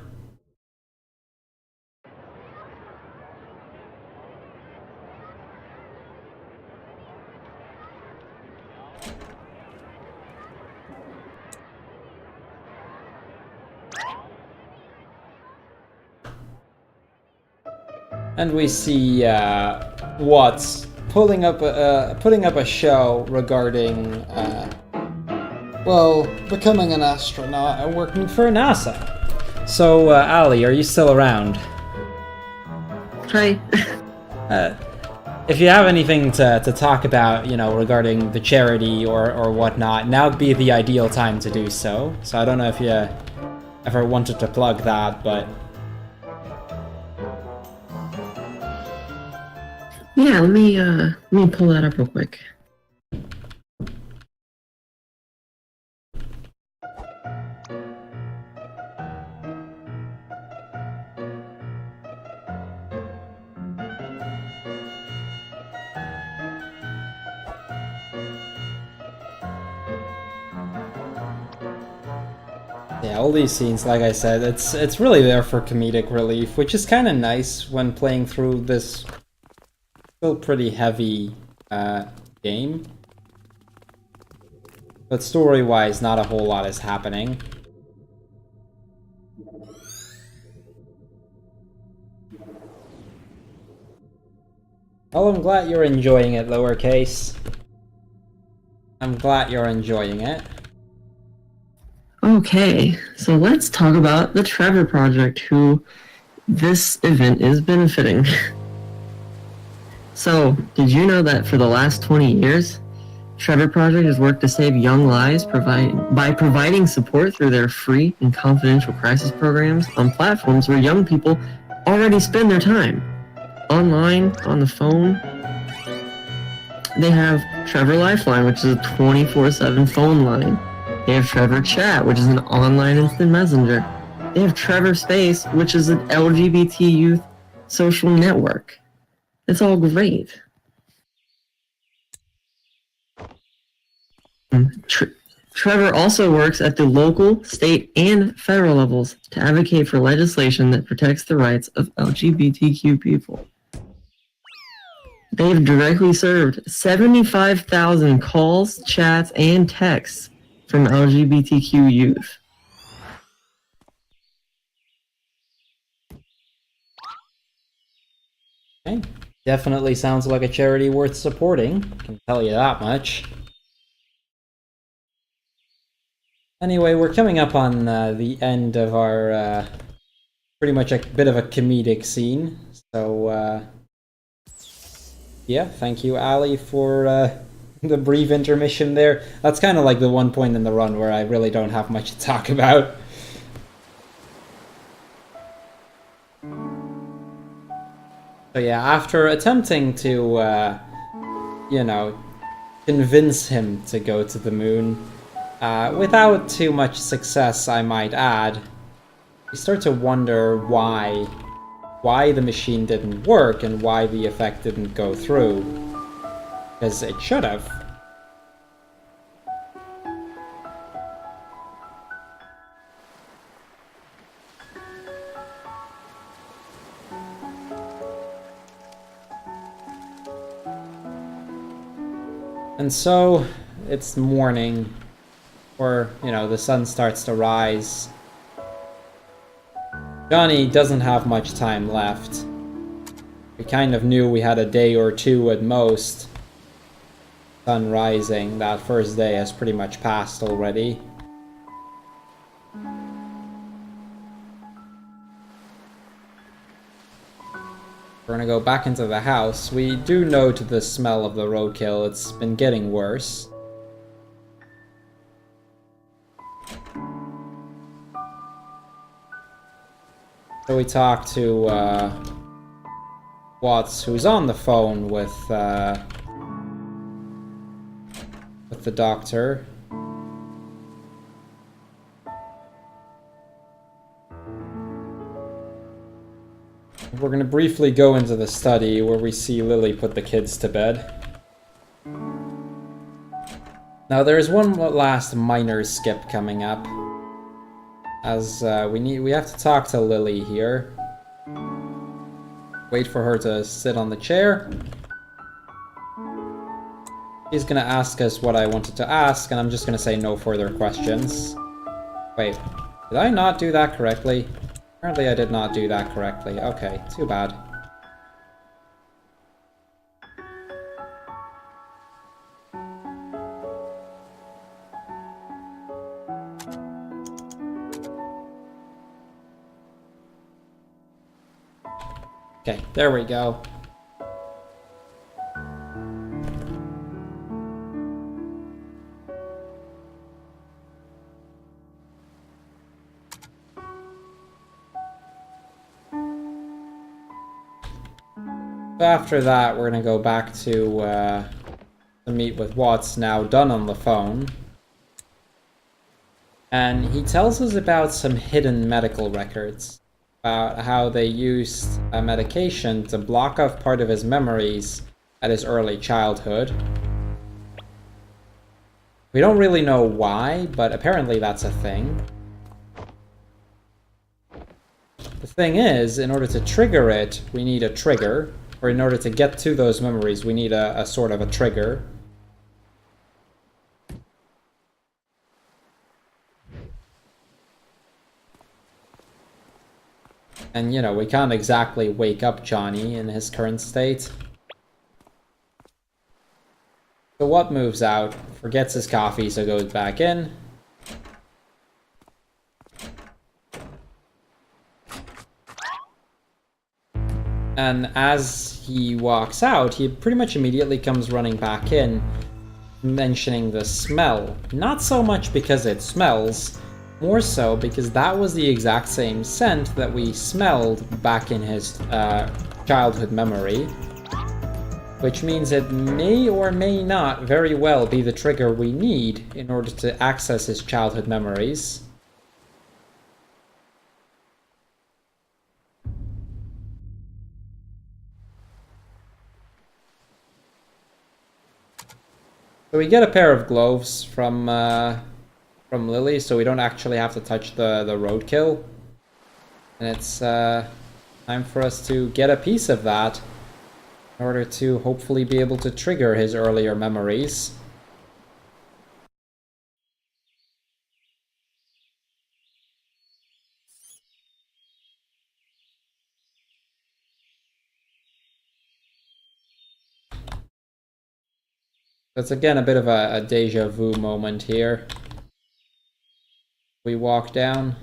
And we see Watts putting up a show regarding well, becoming an astronaut and working for NASA. So Ali, are you still around? Hi. If you have anything to talk about, you know, regarding the charity or whatnot, now would be the ideal time to do so. So I don't know if you ever wanted to plug that, but Yeah, let me pull that up real quick. yeah, all these scenes, like I said, it's really there for comedic relief, which is kind of nice when playing through this still pretty heavy game. But story-wise, not a whole lot is happening. Well, I'm glad you're enjoying it, lowercase. I'm glad you're enjoying it. Okay, so let's talk about the Trevor Project, who this event is benefiting. So, did you know that for the last 20 years, Trevor Project has worked to save young lives by providing support through their free and confidential crisis programs on platforms where young people already spend their time? Online, on the phone. They have Trevor Lifeline, which is a 24/7 phone line. They have Trevor Chat, which is an online instant messenger. They have Trevor Space, which is an LGBT youth social network. It's all great. Trevor also works at the local, state, and federal levels to advocate for legislation that protects the rights of LGBTQ people. They've directly served 75,000 calls, chats, and texts from LGBTQ youth. Okay. Definitely sounds like a charity worth supporting, can tell you that much. Anyway, we're coming up on the end of our pretty much a bit of a comedic scene, so yeah, thank you, Ali, for the brief intermission there. That's kind of like the one point in the run where I really don't have much to talk about. So yeah, after attempting to, you know, convince him to go to the moon, without too much success, I might add, you start to wonder why the machine didn't work and why the effect didn't go through. Because it should have. And so, it's morning, or, you know, the sun starts to rise. Johnny doesn't have much time left. We kind of knew we had a day or two at most. Sun rising, that first day has pretty much passed already. We're gonna go back into the house. We do note the smell of the roadkill. It's been getting worse. So we talk to Watts, who's on the phone with the doctor. We're going to briefly go into the study where we see Lily put the kids to bed. Now there's one last minor skip coming up, as we have to talk to Lily here. Wait for her to sit on the chair. She's gonna ask us what I wanted to ask, and I'm just gonna say no further questions. Wait, did I not do that correctly? Apparently I did not do that correctly. Okay, too bad. Okay, there we go. After that, we're gonna go back to meet with Watts, now done on the phone. And he tells us about some hidden medical records, about how they used a medication to block off part of his memories at his early childhood. We don't really know why, but apparently that's a thing. The thing is, in order to trigger it, we need a trigger. Or in order to get to those memories, we need a sort of a trigger. And, you know, we can't exactly wake up Johnny in his current state. So Watt moves out, forgets his coffee, so goes back in. And as he walks out, he pretty much immediately comes running back in, mentioning the smell. Not so much because it smells, more so because that was the exact same scent that we smelled back in his childhood memory. Which means it may or may not very well be the trigger we need in order to access his childhood memories. So we get a pair of gloves from Lily, so we don't actually have to touch the roadkill. And it's time for us to get a piece of that in order to hopefully be able to trigger his earlier memories. It's again a bit of a deja vu moment here. We walk down.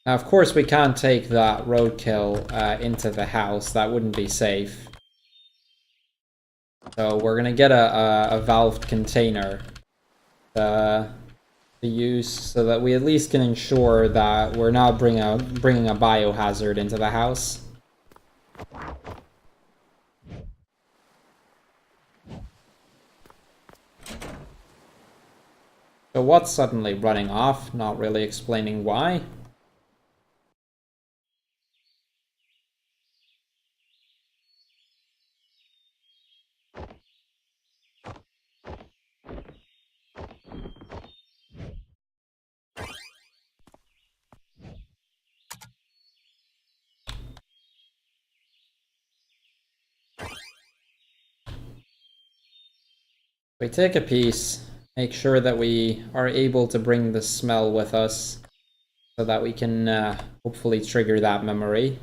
Now, of course, we can't take that roadkill into the house. That wouldn't be safe. So we're gonna get a valved container to use so that we at least can ensure that we're not bringing a biohazard into the house. So what's suddenly running off? Not really explaining why. We take a piece, make sure that we are able to bring the smell with us so that we can hopefully trigger that memory.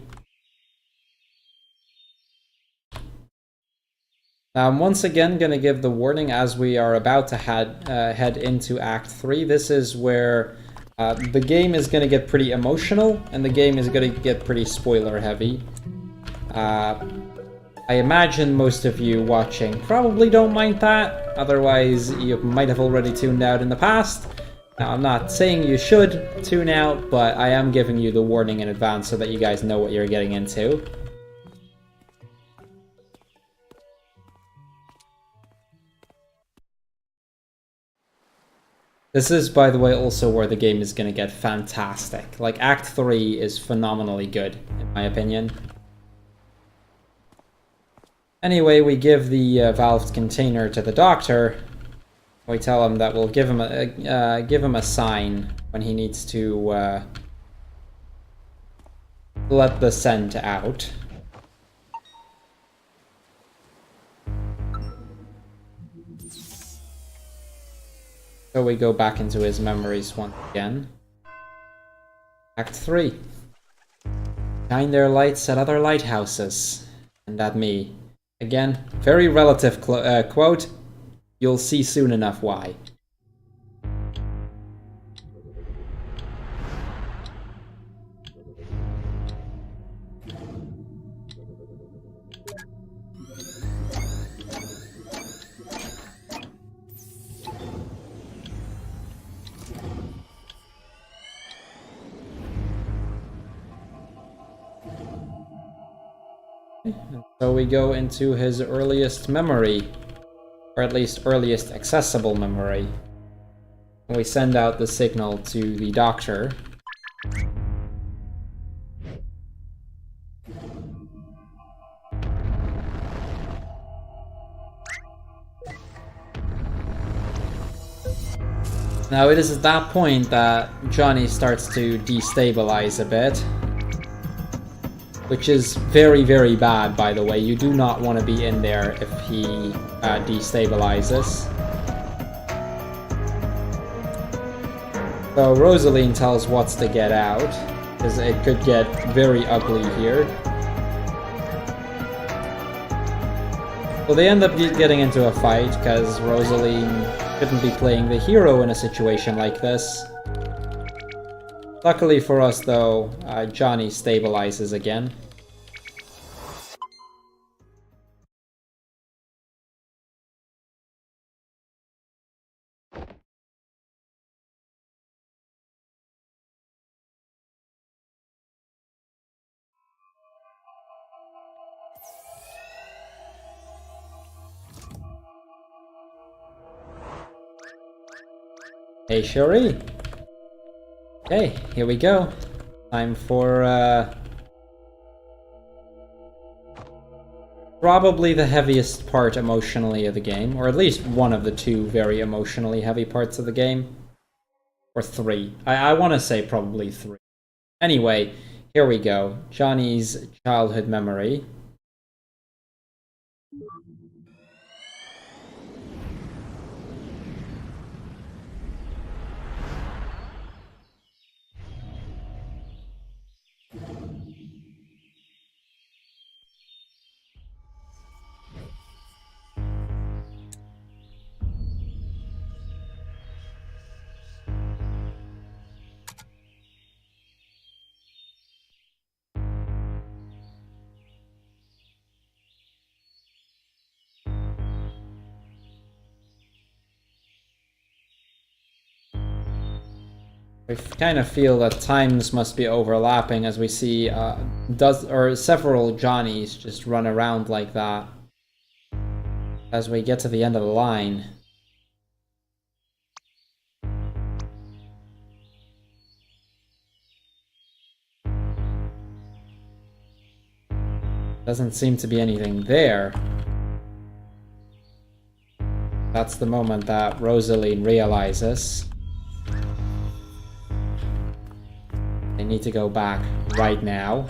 Now I'm once again going to give the warning as we are about to head into Act 3. This is where the game is going to get pretty emotional and the game is going to get pretty spoiler heavy. I imagine most of you watching probably don't mind that, otherwise you might have already tuned out in the past. Now, I'm not saying you should tune out, but I am giving you the warning in advance so that you guys know what you're getting into. This is, by the way, also where the game is going to get fantastic. Like, Act 3 is phenomenally good, in my opinion. Anyway, we give the valved container to the doctor. We tell him that we'll give him a sign when he needs to let the scent out. So we go back into his memories once again. Act 3. Shine their lights at other lighthouses, and at me. Again, very relative quote. You'll see soon enough why. So we go into his earliest memory, or at least earliest accessible memory. We send out the signal to the doctor. Now it is at that point that Johnny starts to destabilize a bit. Which is very, very bad, by the way. You do not want to be in there if he destabilizes. So Rosaline tells Watts to get out, because it could get very ugly here. So they end up getting into a fight, because Rosaline Shouldn't be playing the hero in a situation like this. Luckily for us, though, Johnny stabilizes again. Hey, Shuri. Okay, here we go. Time for, probably the heaviest part emotionally of the game, or at least one of the two very emotionally heavy parts of the game. Or three. I want to say probably three. Anyway, here we go. Johnny's childhood memory. I kind of feel that times must be overlapping as we see several Johnnies just run around like that as we get to the end of the line. Doesn't seem to be anything there. That's the moment that Rosaline realizes they need to go back right now.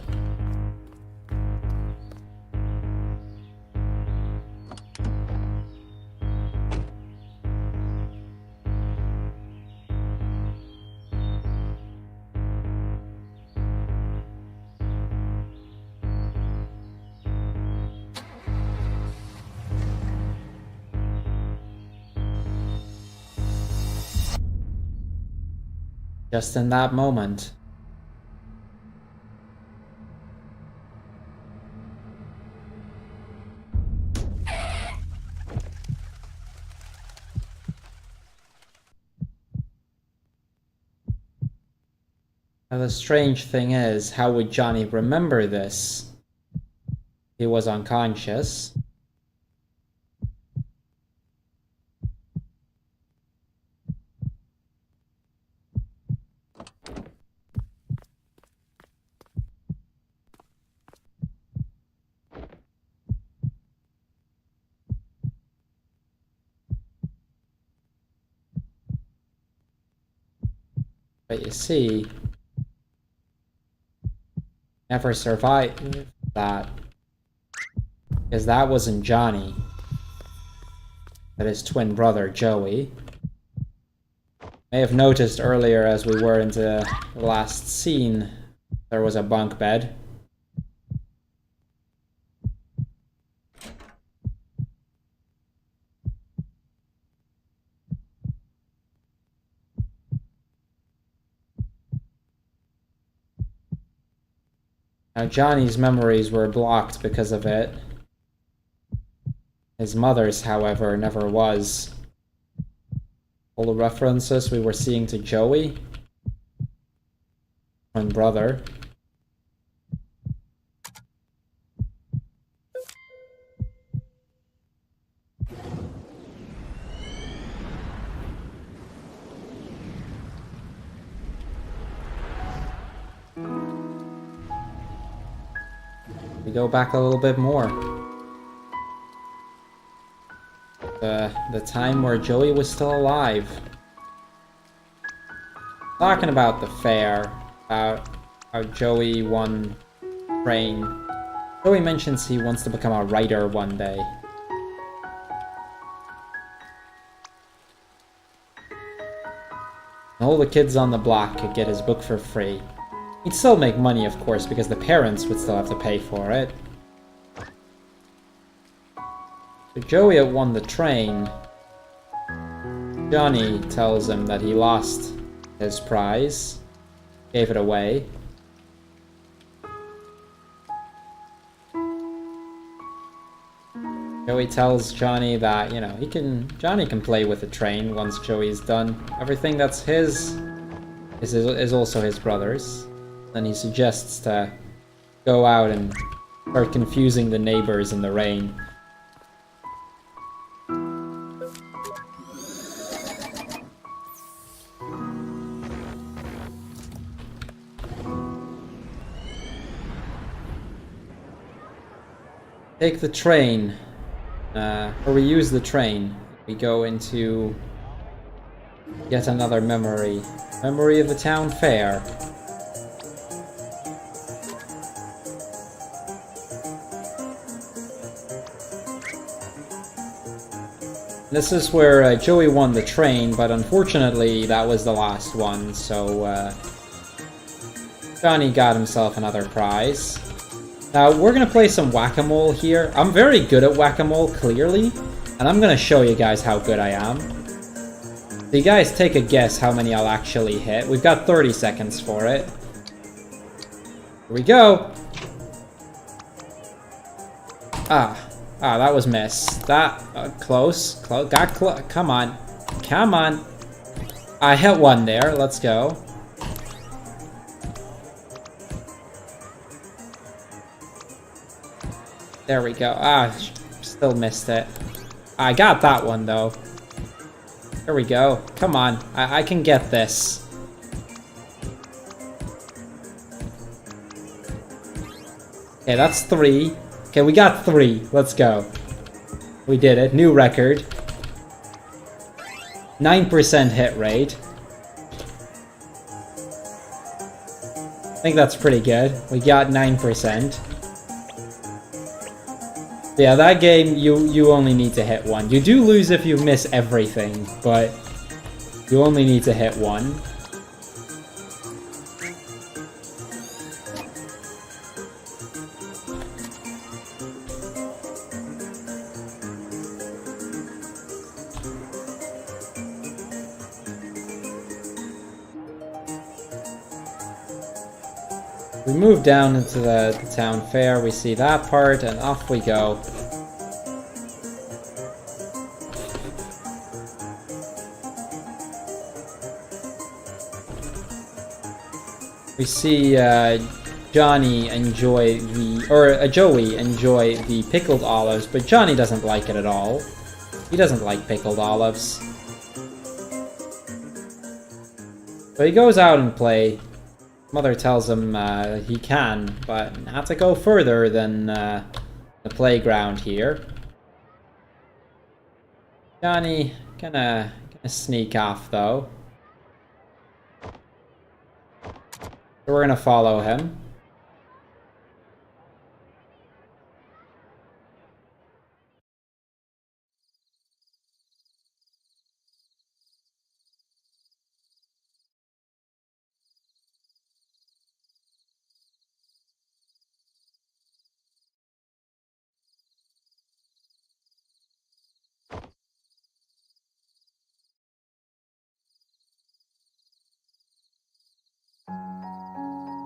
Just in that moment. Now the strange thing is, how would Johnny remember this? He was unconscious. But you see, never survived that. Because that wasn't Johnny. That is twin brother, Joey. May have noticed earlier as we were into the last scene, there was a bunk bed. Now Johnny's memories were blocked because of it. His mother's, however, never was. All the references we were seeing to Joey, twin brother. We go back a little bit more. The time where Joey was still alive. Talking about the fair, about how Joey won train. Joey mentions he wants to become a writer one day. All the kids on the block could get his book for free. He'd still make money, of course, because the parents would still have to pay for it. So Joey had won the train. Johnny tells him that he lost his prize, gave it away. Joey tells Johnny that, you know, Johnny can play with the train once Joey's done. Everything that's his is also his brother's. Then he suggests to go out and start confusing the neighbors in the rain. Take the train. Or we use the train. We go into yet another memory. Memory of the town fair. This is where Joey won the train, but unfortunately that was the last one, so Johnny got himself another prize. Now, we're going to play some whack-a-mole here. I'm very good at whack-a-mole, clearly, and I'm going to show you guys how good I am. So you guys take a guess how many I'll actually hit. We've got 30 seconds for it. Here we go! That was miss. That, close. Come on. Come on. I hit one there. Let's go. There we go. Still missed it. I got that one, though. There we go. Come on. I can get this. Okay, that's 3. Okay, we got 3. Let's go. We did it. New record. 9% hit rate. I think that's pretty good. We got 9%. Yeah, that game, you only need to hit 1. You do lose if you miss everything, but you only need to hit 1. We move down into the town fair, we see that part, and off we go. We see Johnny enjoy Joey enjoy the pickled olives, but Johnny doesn't like it at all. He doesn't like pickled olives. So he goes out and play. Mother tells him he can, but not to go further than the playground here. Johnny gonna sneak off though. So we're gonna follow him.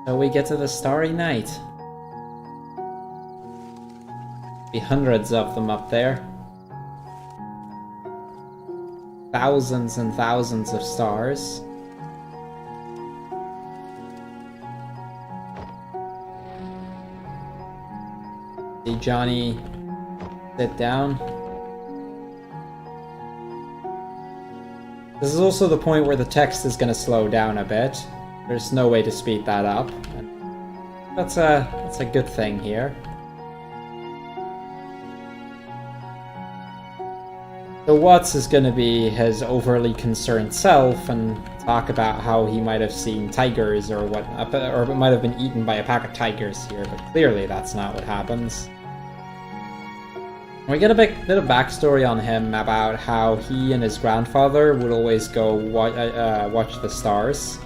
So we get to the Starry Night. Be hundreds of them up there. Thousands and thousands of stars. See Johnny sit down. This is also the point where the text is going to slow down a bit. There's no way to speed that up. And that's a good thing here. So Watts is going to be his overly concerned self and talk about how he might have seen tigers or might have been eaten by a pack of tigers here, but clearly that's not what happens. We get a bit of backstory on him about how he and his grandfather would always go watch the stars.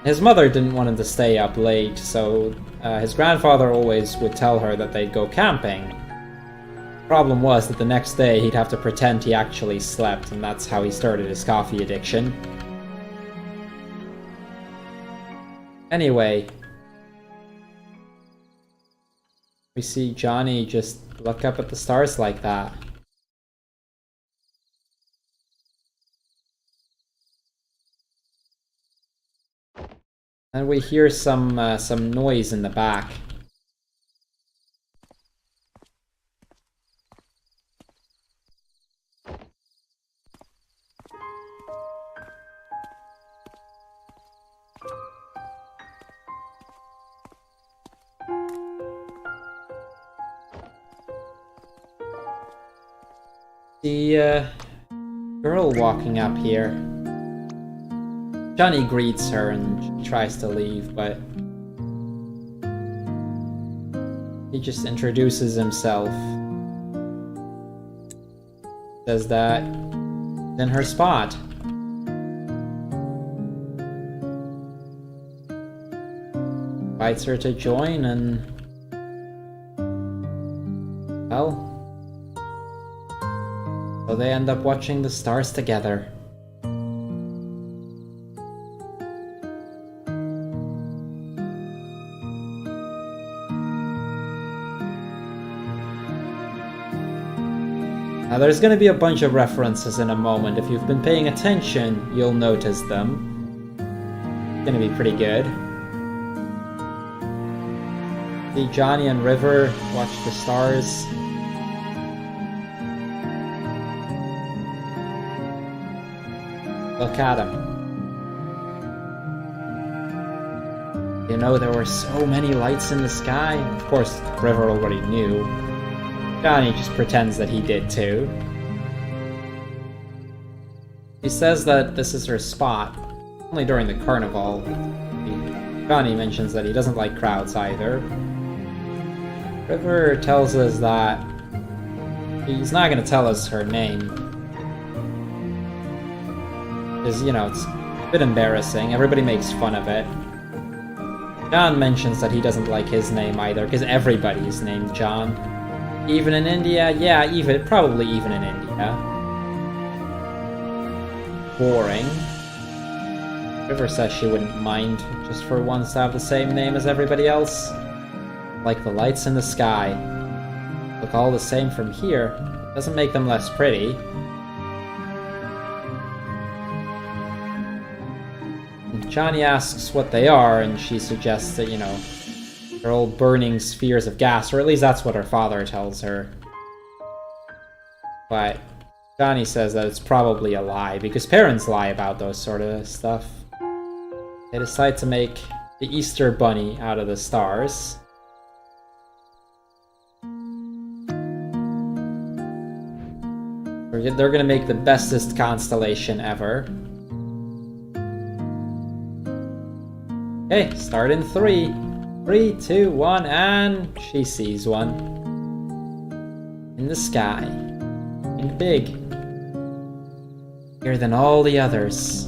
His mother didn't want him to stay up late, so his grandfather always would tell her that they'd go camping. Problem was that the next day he'd have to pretend he actually slept, and that's how he started his coffee addiction. Anyway, we see Johnny just look up at the stars like that. And we hear some noise in the back. The girl walking up here. Johnny greets her and she tries to leave, but he just introduces himself. Says that he's in her spot. Invites her to join, and well, so they end up watching the stars together. Now there's going to be a bunch of references in a moment. If you've been paying attention, you'll notice them. It's going to be pretty good. See Johnny and River watch the stars. Look at him. You know, there were so many lights in the sky. Of course, River already knew. Johnny just pretends that he did too. He says that this is her spot, only during the carnival. Johnny mentions that he doesn't like crowds either. River tells us that he's not going to tell us her name. Because, you know, it's a bit embarrassing. Everybody makes fun of it. John mentions that he doesn't like his name either, because everybody's named John. Even in India? Yeah, probably even in India. Boring. River says she wouldn't mind just for once to have the same name as everybody else. Like the lights in the sky. Look all the same from here. Doesn't make them less pretty. Johnny asks what they are, and she suggests that, you know, they're all burning spheres of gas, or at least that's what her father tells her. But Johnny says that it's probably a lie, because parents lie about those sort of stuff. They decide to make the Easter Bunny out of the stars. They're gonna make the bestest constellation ever. Okay, start in 3. 3, 2, 1, and she sees one. In the sky. And big. Bigger than all the others.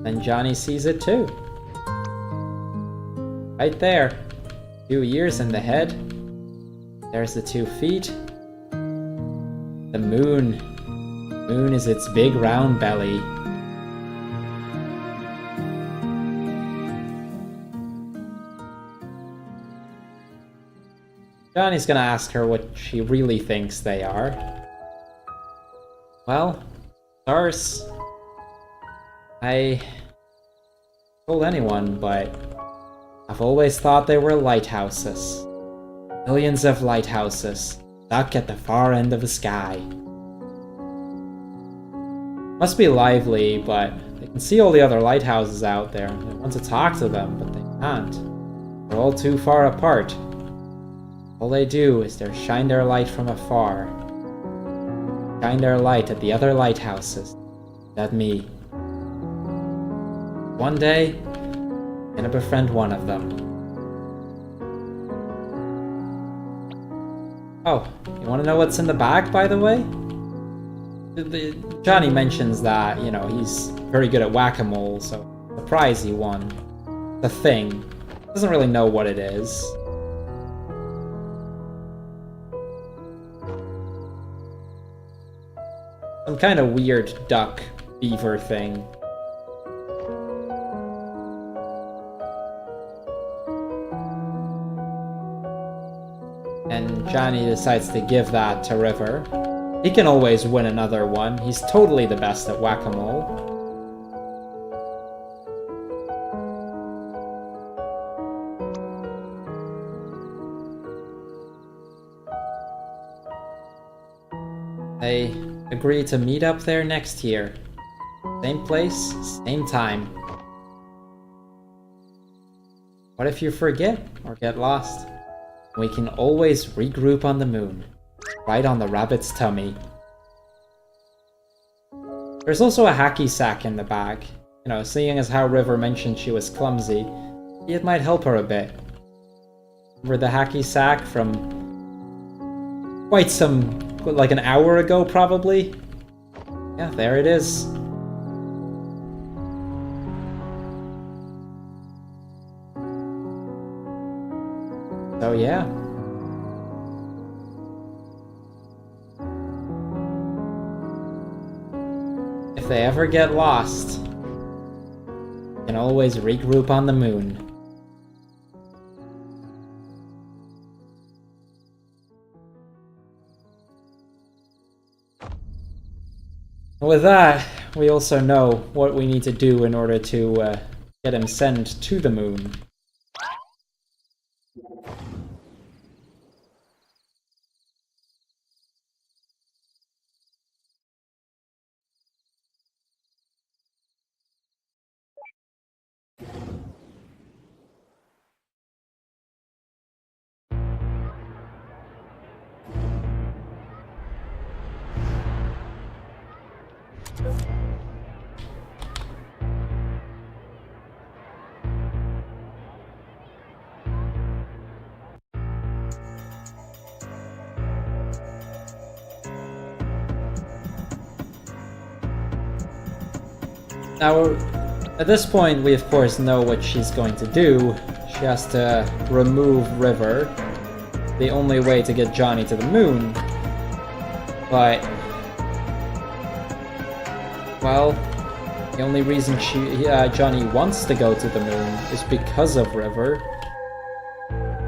And Johnny sees it too. Right there. 2 ears in the head. There's the 2 feet. The moon. Moon is its big round belly. Johnny's gonna ask her what she really thinks they are. Well, stars. I told anyone, but I've always thought they were lighthouses. Millions of lighthouses stuck at the far end of the sky. Must be lively, but they can see all the other lighthouses out there. They want to talk to them, but they can't. They're all too far apart. All they do is they shine their light from afar. Shine their light at the other lighthouses. At me. One day, I'm gonna befriend one of them. Oh, you wanna know what's in the bag, by the way? Johnny mentions that, you know, he's very good at whack-a-mole, so the prize he won. The thing. Doesn't really know what it is. some kind of weird duck beaver thing. And Johnny decides to give that to River. He can always win another one. He's totally the best at whack-a-mole. They agree to meet up there next year. Same place, same time. What if you forget or get lost? We can always regroup on the moon, right on the rabbit's tummy. There's also a hacky sack in the bag. You know, seeing as how River mentioned she was clumsy, it might help her a bit. Remember the hacky sack from quite some, like an hour ago probably? Yeah, there it is. So yeah. If they ever get lost, you can always regroup on the moon. With that, we also know what we need to do in order to get him sent to the moon. Now, at this point, we of course know what she's going to do. She has to remove River, the only way to get Johnny to the moon. But, well, the only reason Johnny wants to go to the moon is because of River.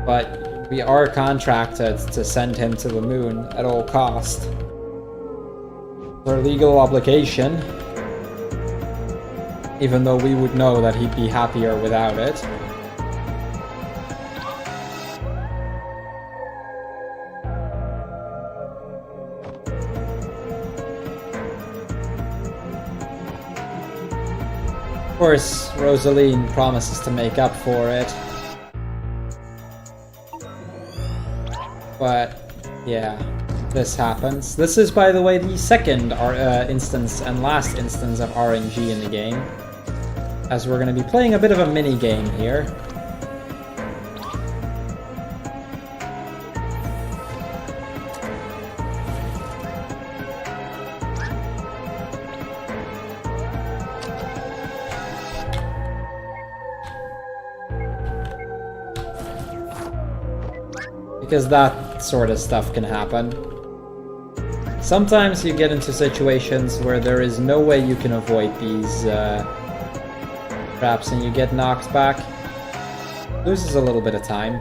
But we are contracted to send him to the moon at all cost. It's our legal obligation. Even though we would know that he'd be happier without it. Of course, Rosaline promises to make up for it. But, yeah, this happens. This is, by the way, the second instance and last instance of RNG in the game. As we're going to be playing a bit of a mini-game here. Because that sort of stuff can happen. Sometimes you get into situations where there is no way you can avoid these traps and you get knocked back. Loses a little bit of time.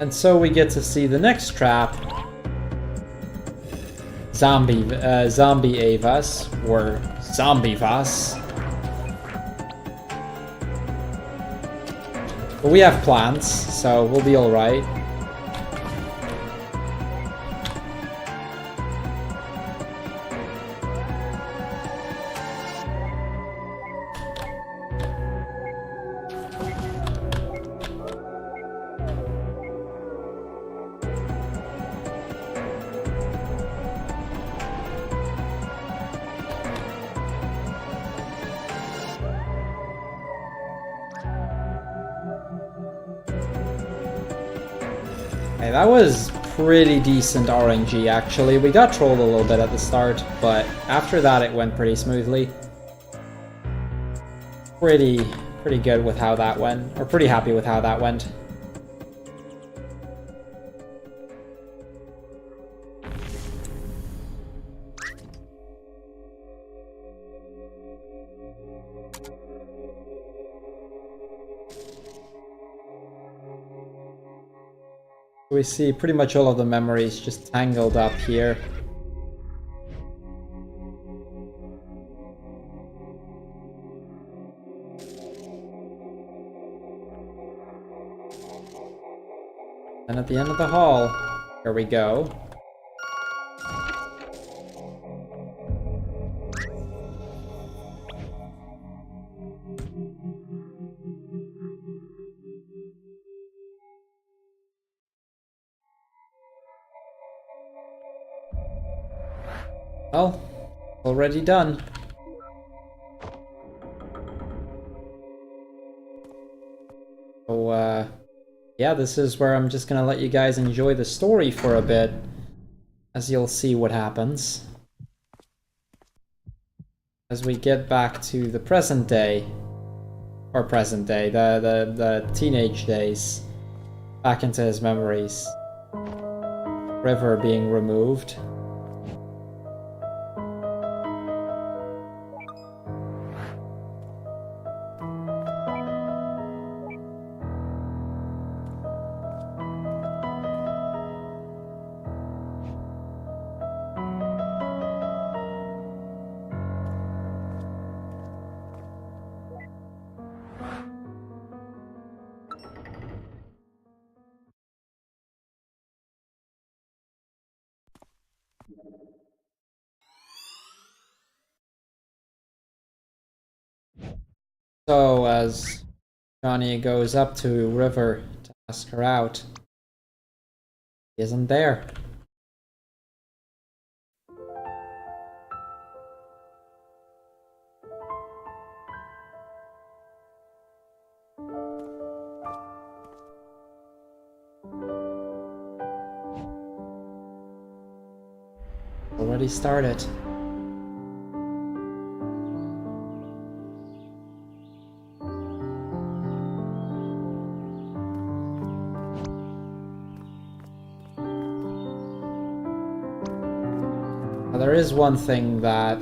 And so we get to see the next trap. Zombie Avas, or Zombie Vas. But we have plans, so we'll be alright. Hey, that was pretty decent RNG, actually. We got trolled a little bit at the start, but after that it went pretty smoothly. Pretty good with how that went, or pretty happy with how that went. We see pretty much all of the memories just tangled up here. And at the end of the hall, here we go. Well, already done. So, yeah, this is where I'm just gonna let you guys enjoy the story for a bit, as you'll see what happens. As we get back to the present day, or present day, the teenage days, back into his memories. River being removed. So, as Johnny goes up to River to ask her out, he isn't there. Already started. Now, there is one thing that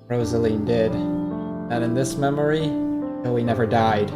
Rosaline did, that in this memory, Joey never died.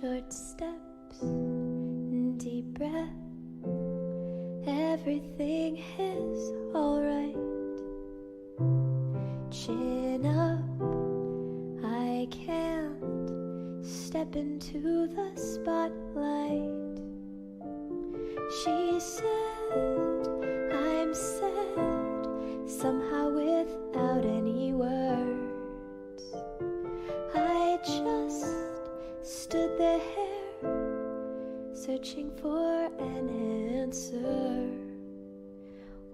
Short steps, deep breath, everything is alright. Chin up, I can't step into the spotlight. She said, I'm sad, somehow without any words. I just stood there, searching for an answer.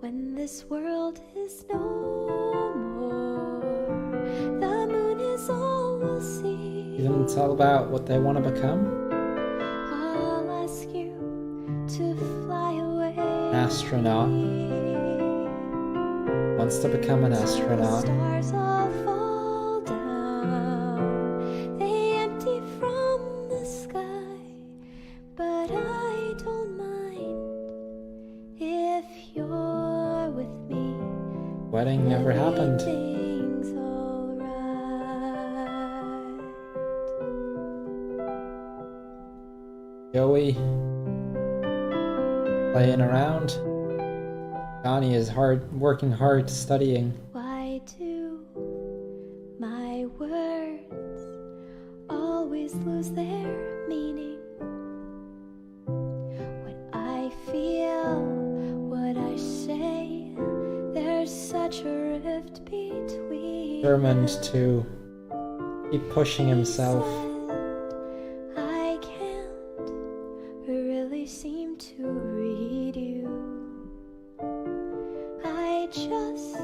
When this world is no more, the moon is all we'll see. You didn't tell about what they want to become? I'll ask you to fly away. Astronaut. Wants to become an astronaut. Stars all fall down, they empty from the sky, but I don't mind if you're with me. Wedding never happened. Everything's alright. Joey playing around. Johnny is working hard, studying. Why do my words always lose their meaning? What I feel, what I say, there's determined to keep pushing himself. I can't really seem to read you. I just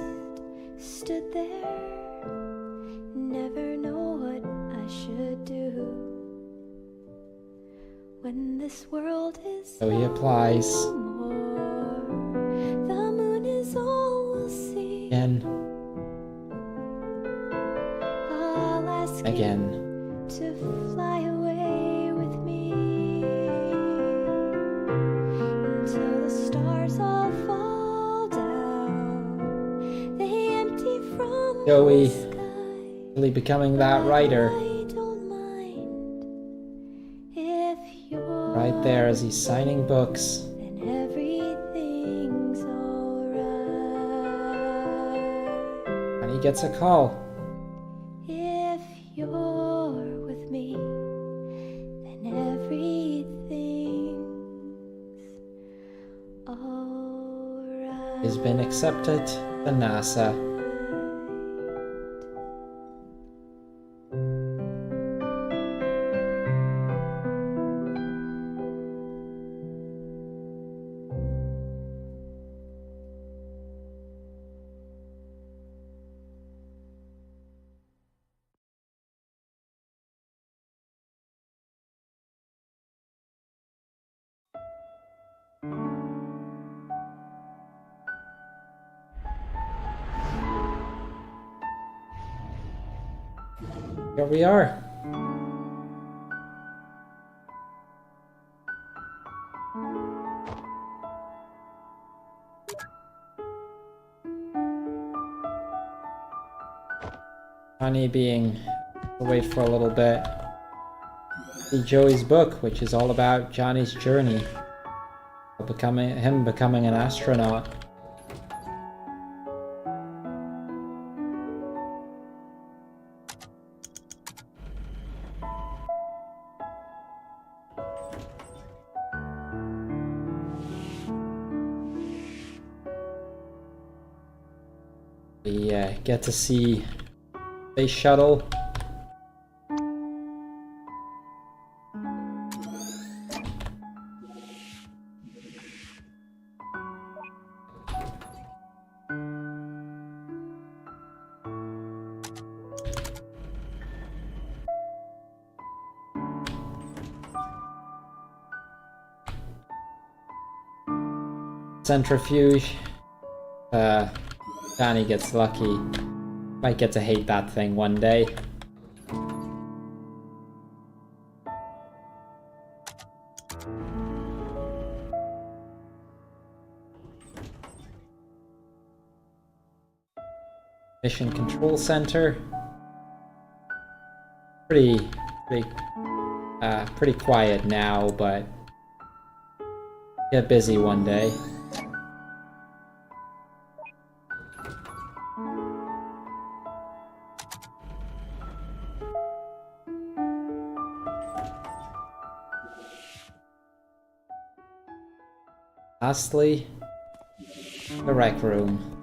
stood there, never know what I should do. When this world is So he applies. no more, the moon is all we'll see. Again. I'll ask you Again. to fly away with me until the stars all fall down. They empty from Joey the sky. really becoming that writer. I don't mind if you're Right there as he's signing books. then everything's alright. And he gets a call. If you're with me, then everything's alright. He's been accepted to NASA. Here we are. Johnny being away for a little bit. See Joey's book, which is all about Johnny's journey, becoming an astronaut. We get to see space shuttle. Centrifuge. Johnny gets lucky. Might get to hate that thing one day. Mission Control Center. Pretty quiet now, but get busy one day. Lastly, the rec room.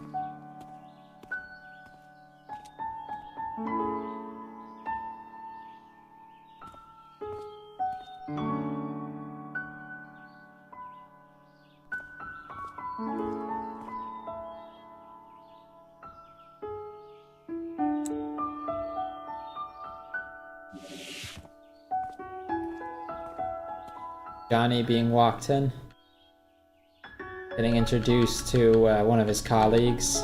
Johnny being walked in. Getting introduced to one of his colleagues.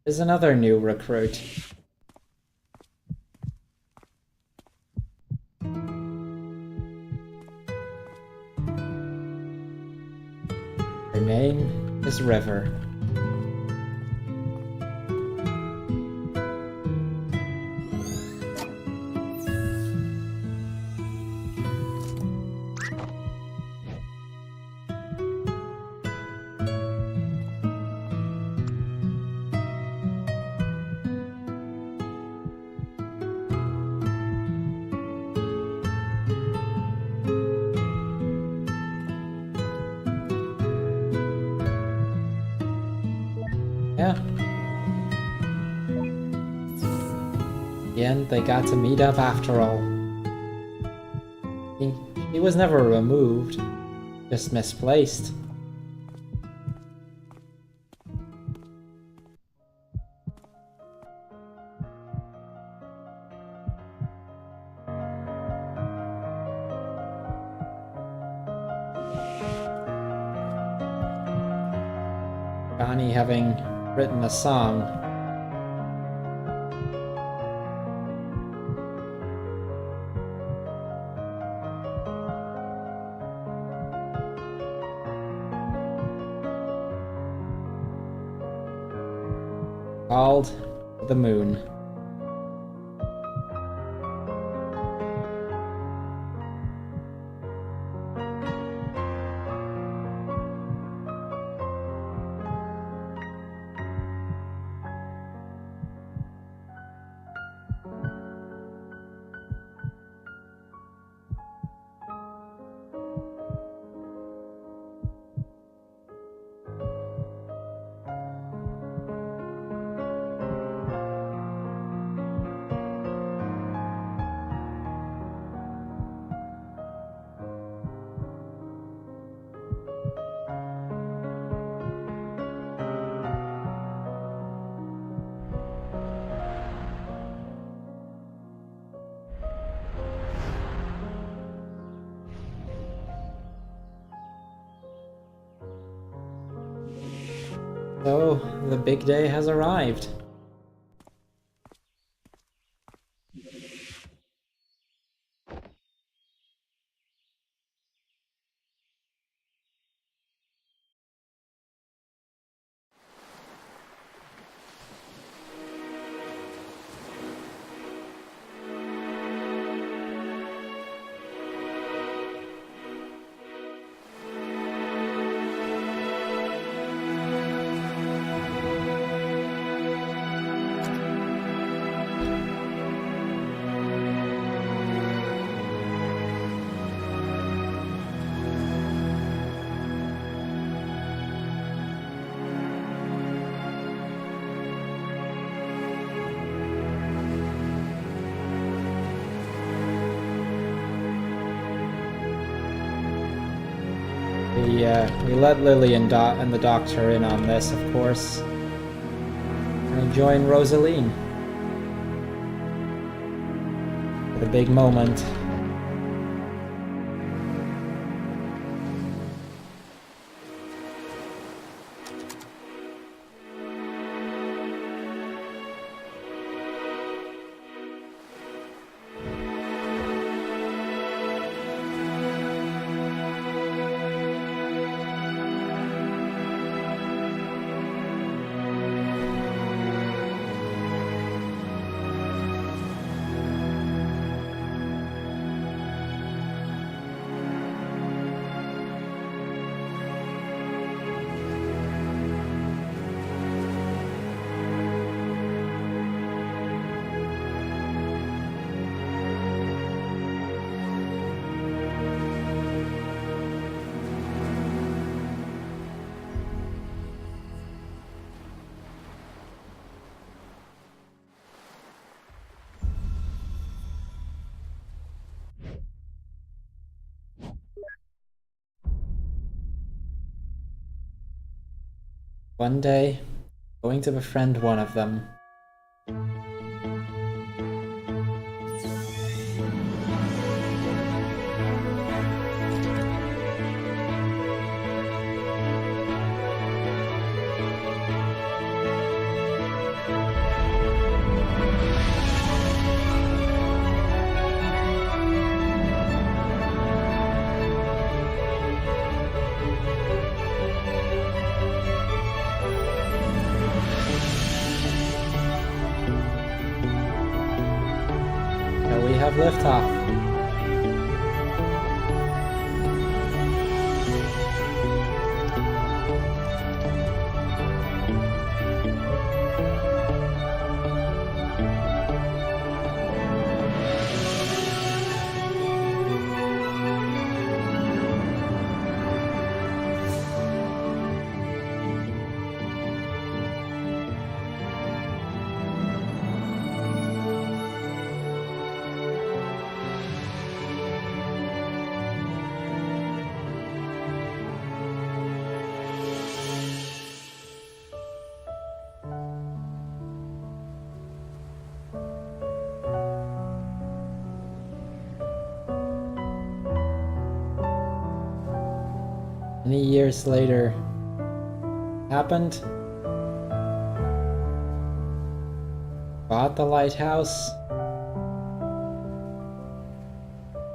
There's another new recruit. Her name is River. Yeah. In the end, they got to meet up after all. He was never removed, just misplaced. Johnny having written a song. Called The Moon. So, the big day has arrived. We let Lily and the doctor in on this, of course. And join Rosaline. For the big moment. One day, going to befriend one of them. We have liftoff. Many years later, happened? Bought the lighthouse,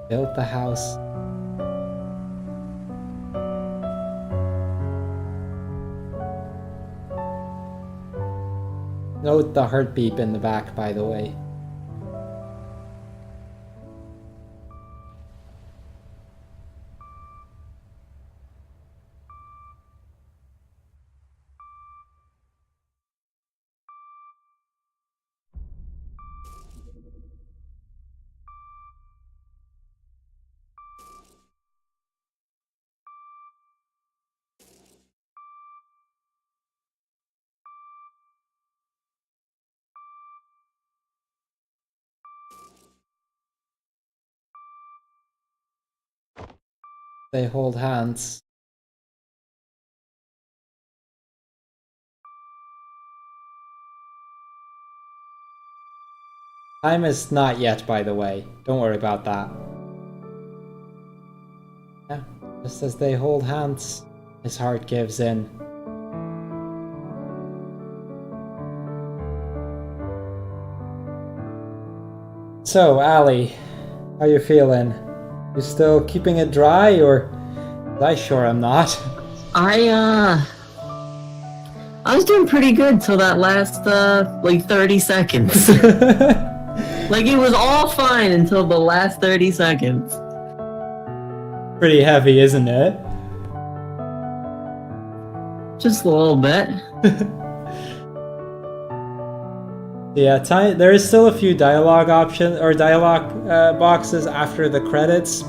built the house. Note the heart beep in the back, by the way. They hold hands. Time is not yet, by the way. Don't worry about that. Yeah, just as they hold hands, his heart gives in. So, Ali, how you feeling? You still keeping it dry, or? I sure am not. I was doing pretty good till that last, like 30 seconds. Like, it was all fine until the last 30 seconds. Pretty heavy, isn't it? Just a little bit. Yeah, there is still a few dialogue options, or dialogue boxes after the credits.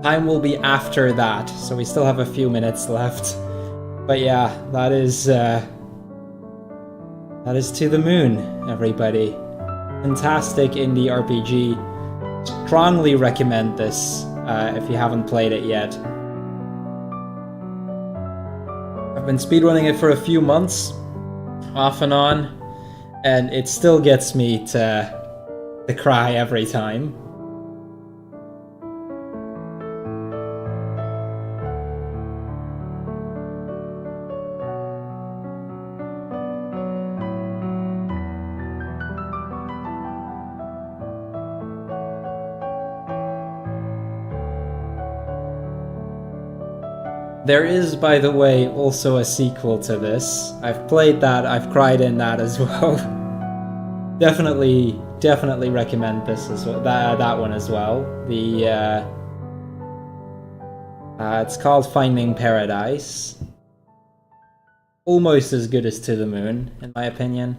Time will be after that, so we still have a few minutes left. But yeah, that is To the Moon, everybody. Fantastic indie RPG. Strongly recommend this if you haven't played it yet. I've been speedrunning it for a few months, off and on, and it still gets me to cry every time. There is, by the way, also a sequel to this. I've played that, I've cried in that as well. Definitely recommend this as well. That one as well. It's called Finding Paradise. Almost as good as To the Moon, in my opinion.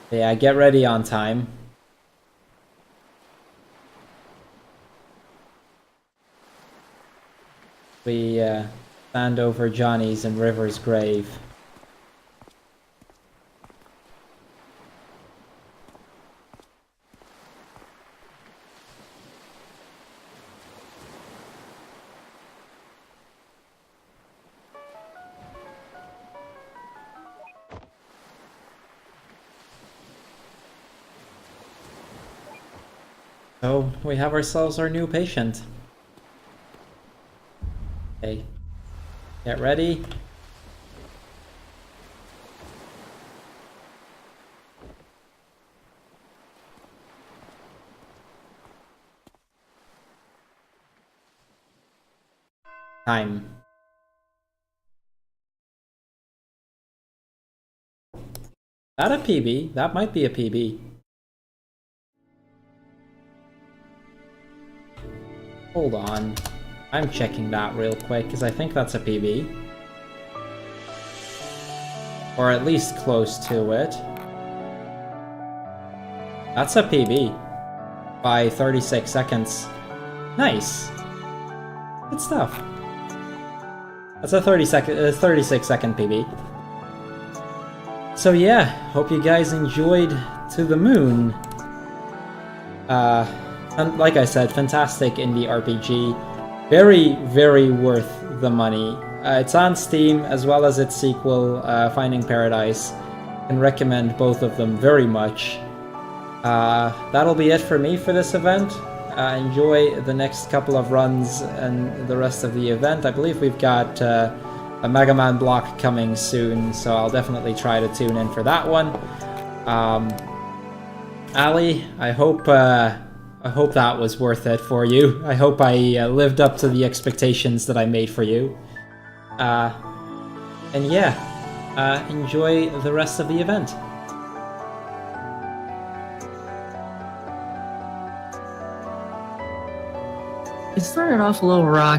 Yeah, get ready on time. We stand over Johnny's and River's grave. So we have ourselves our new patient. Okay, get ready. Time. That a PB? That might be a PB. Hold on. I'm checking that real quick, because I think that's a PB. Or at least close to it. That's a PB. By 36 seconds. Nice. Good stuff. That's a 36 second PB. So yeah, hope you guys enjoyed To the Moon. And like I said, fantastic indie RPG. Very, very worth the money. It's on Steam as well as its sequel, Finding Paradise. Can recommend both of them very much. That'll be it for me for this event. enjoy the next couple of runs and the rest of the event. I believe we've got a Mega Man block coming soon, so I'll definitely try to tune in for that one. Ali, I hope that was worth it for you. I hope I lived up to the expectations that I made for you. And yeah, enjoy the rest of the event. It started off a little rocky.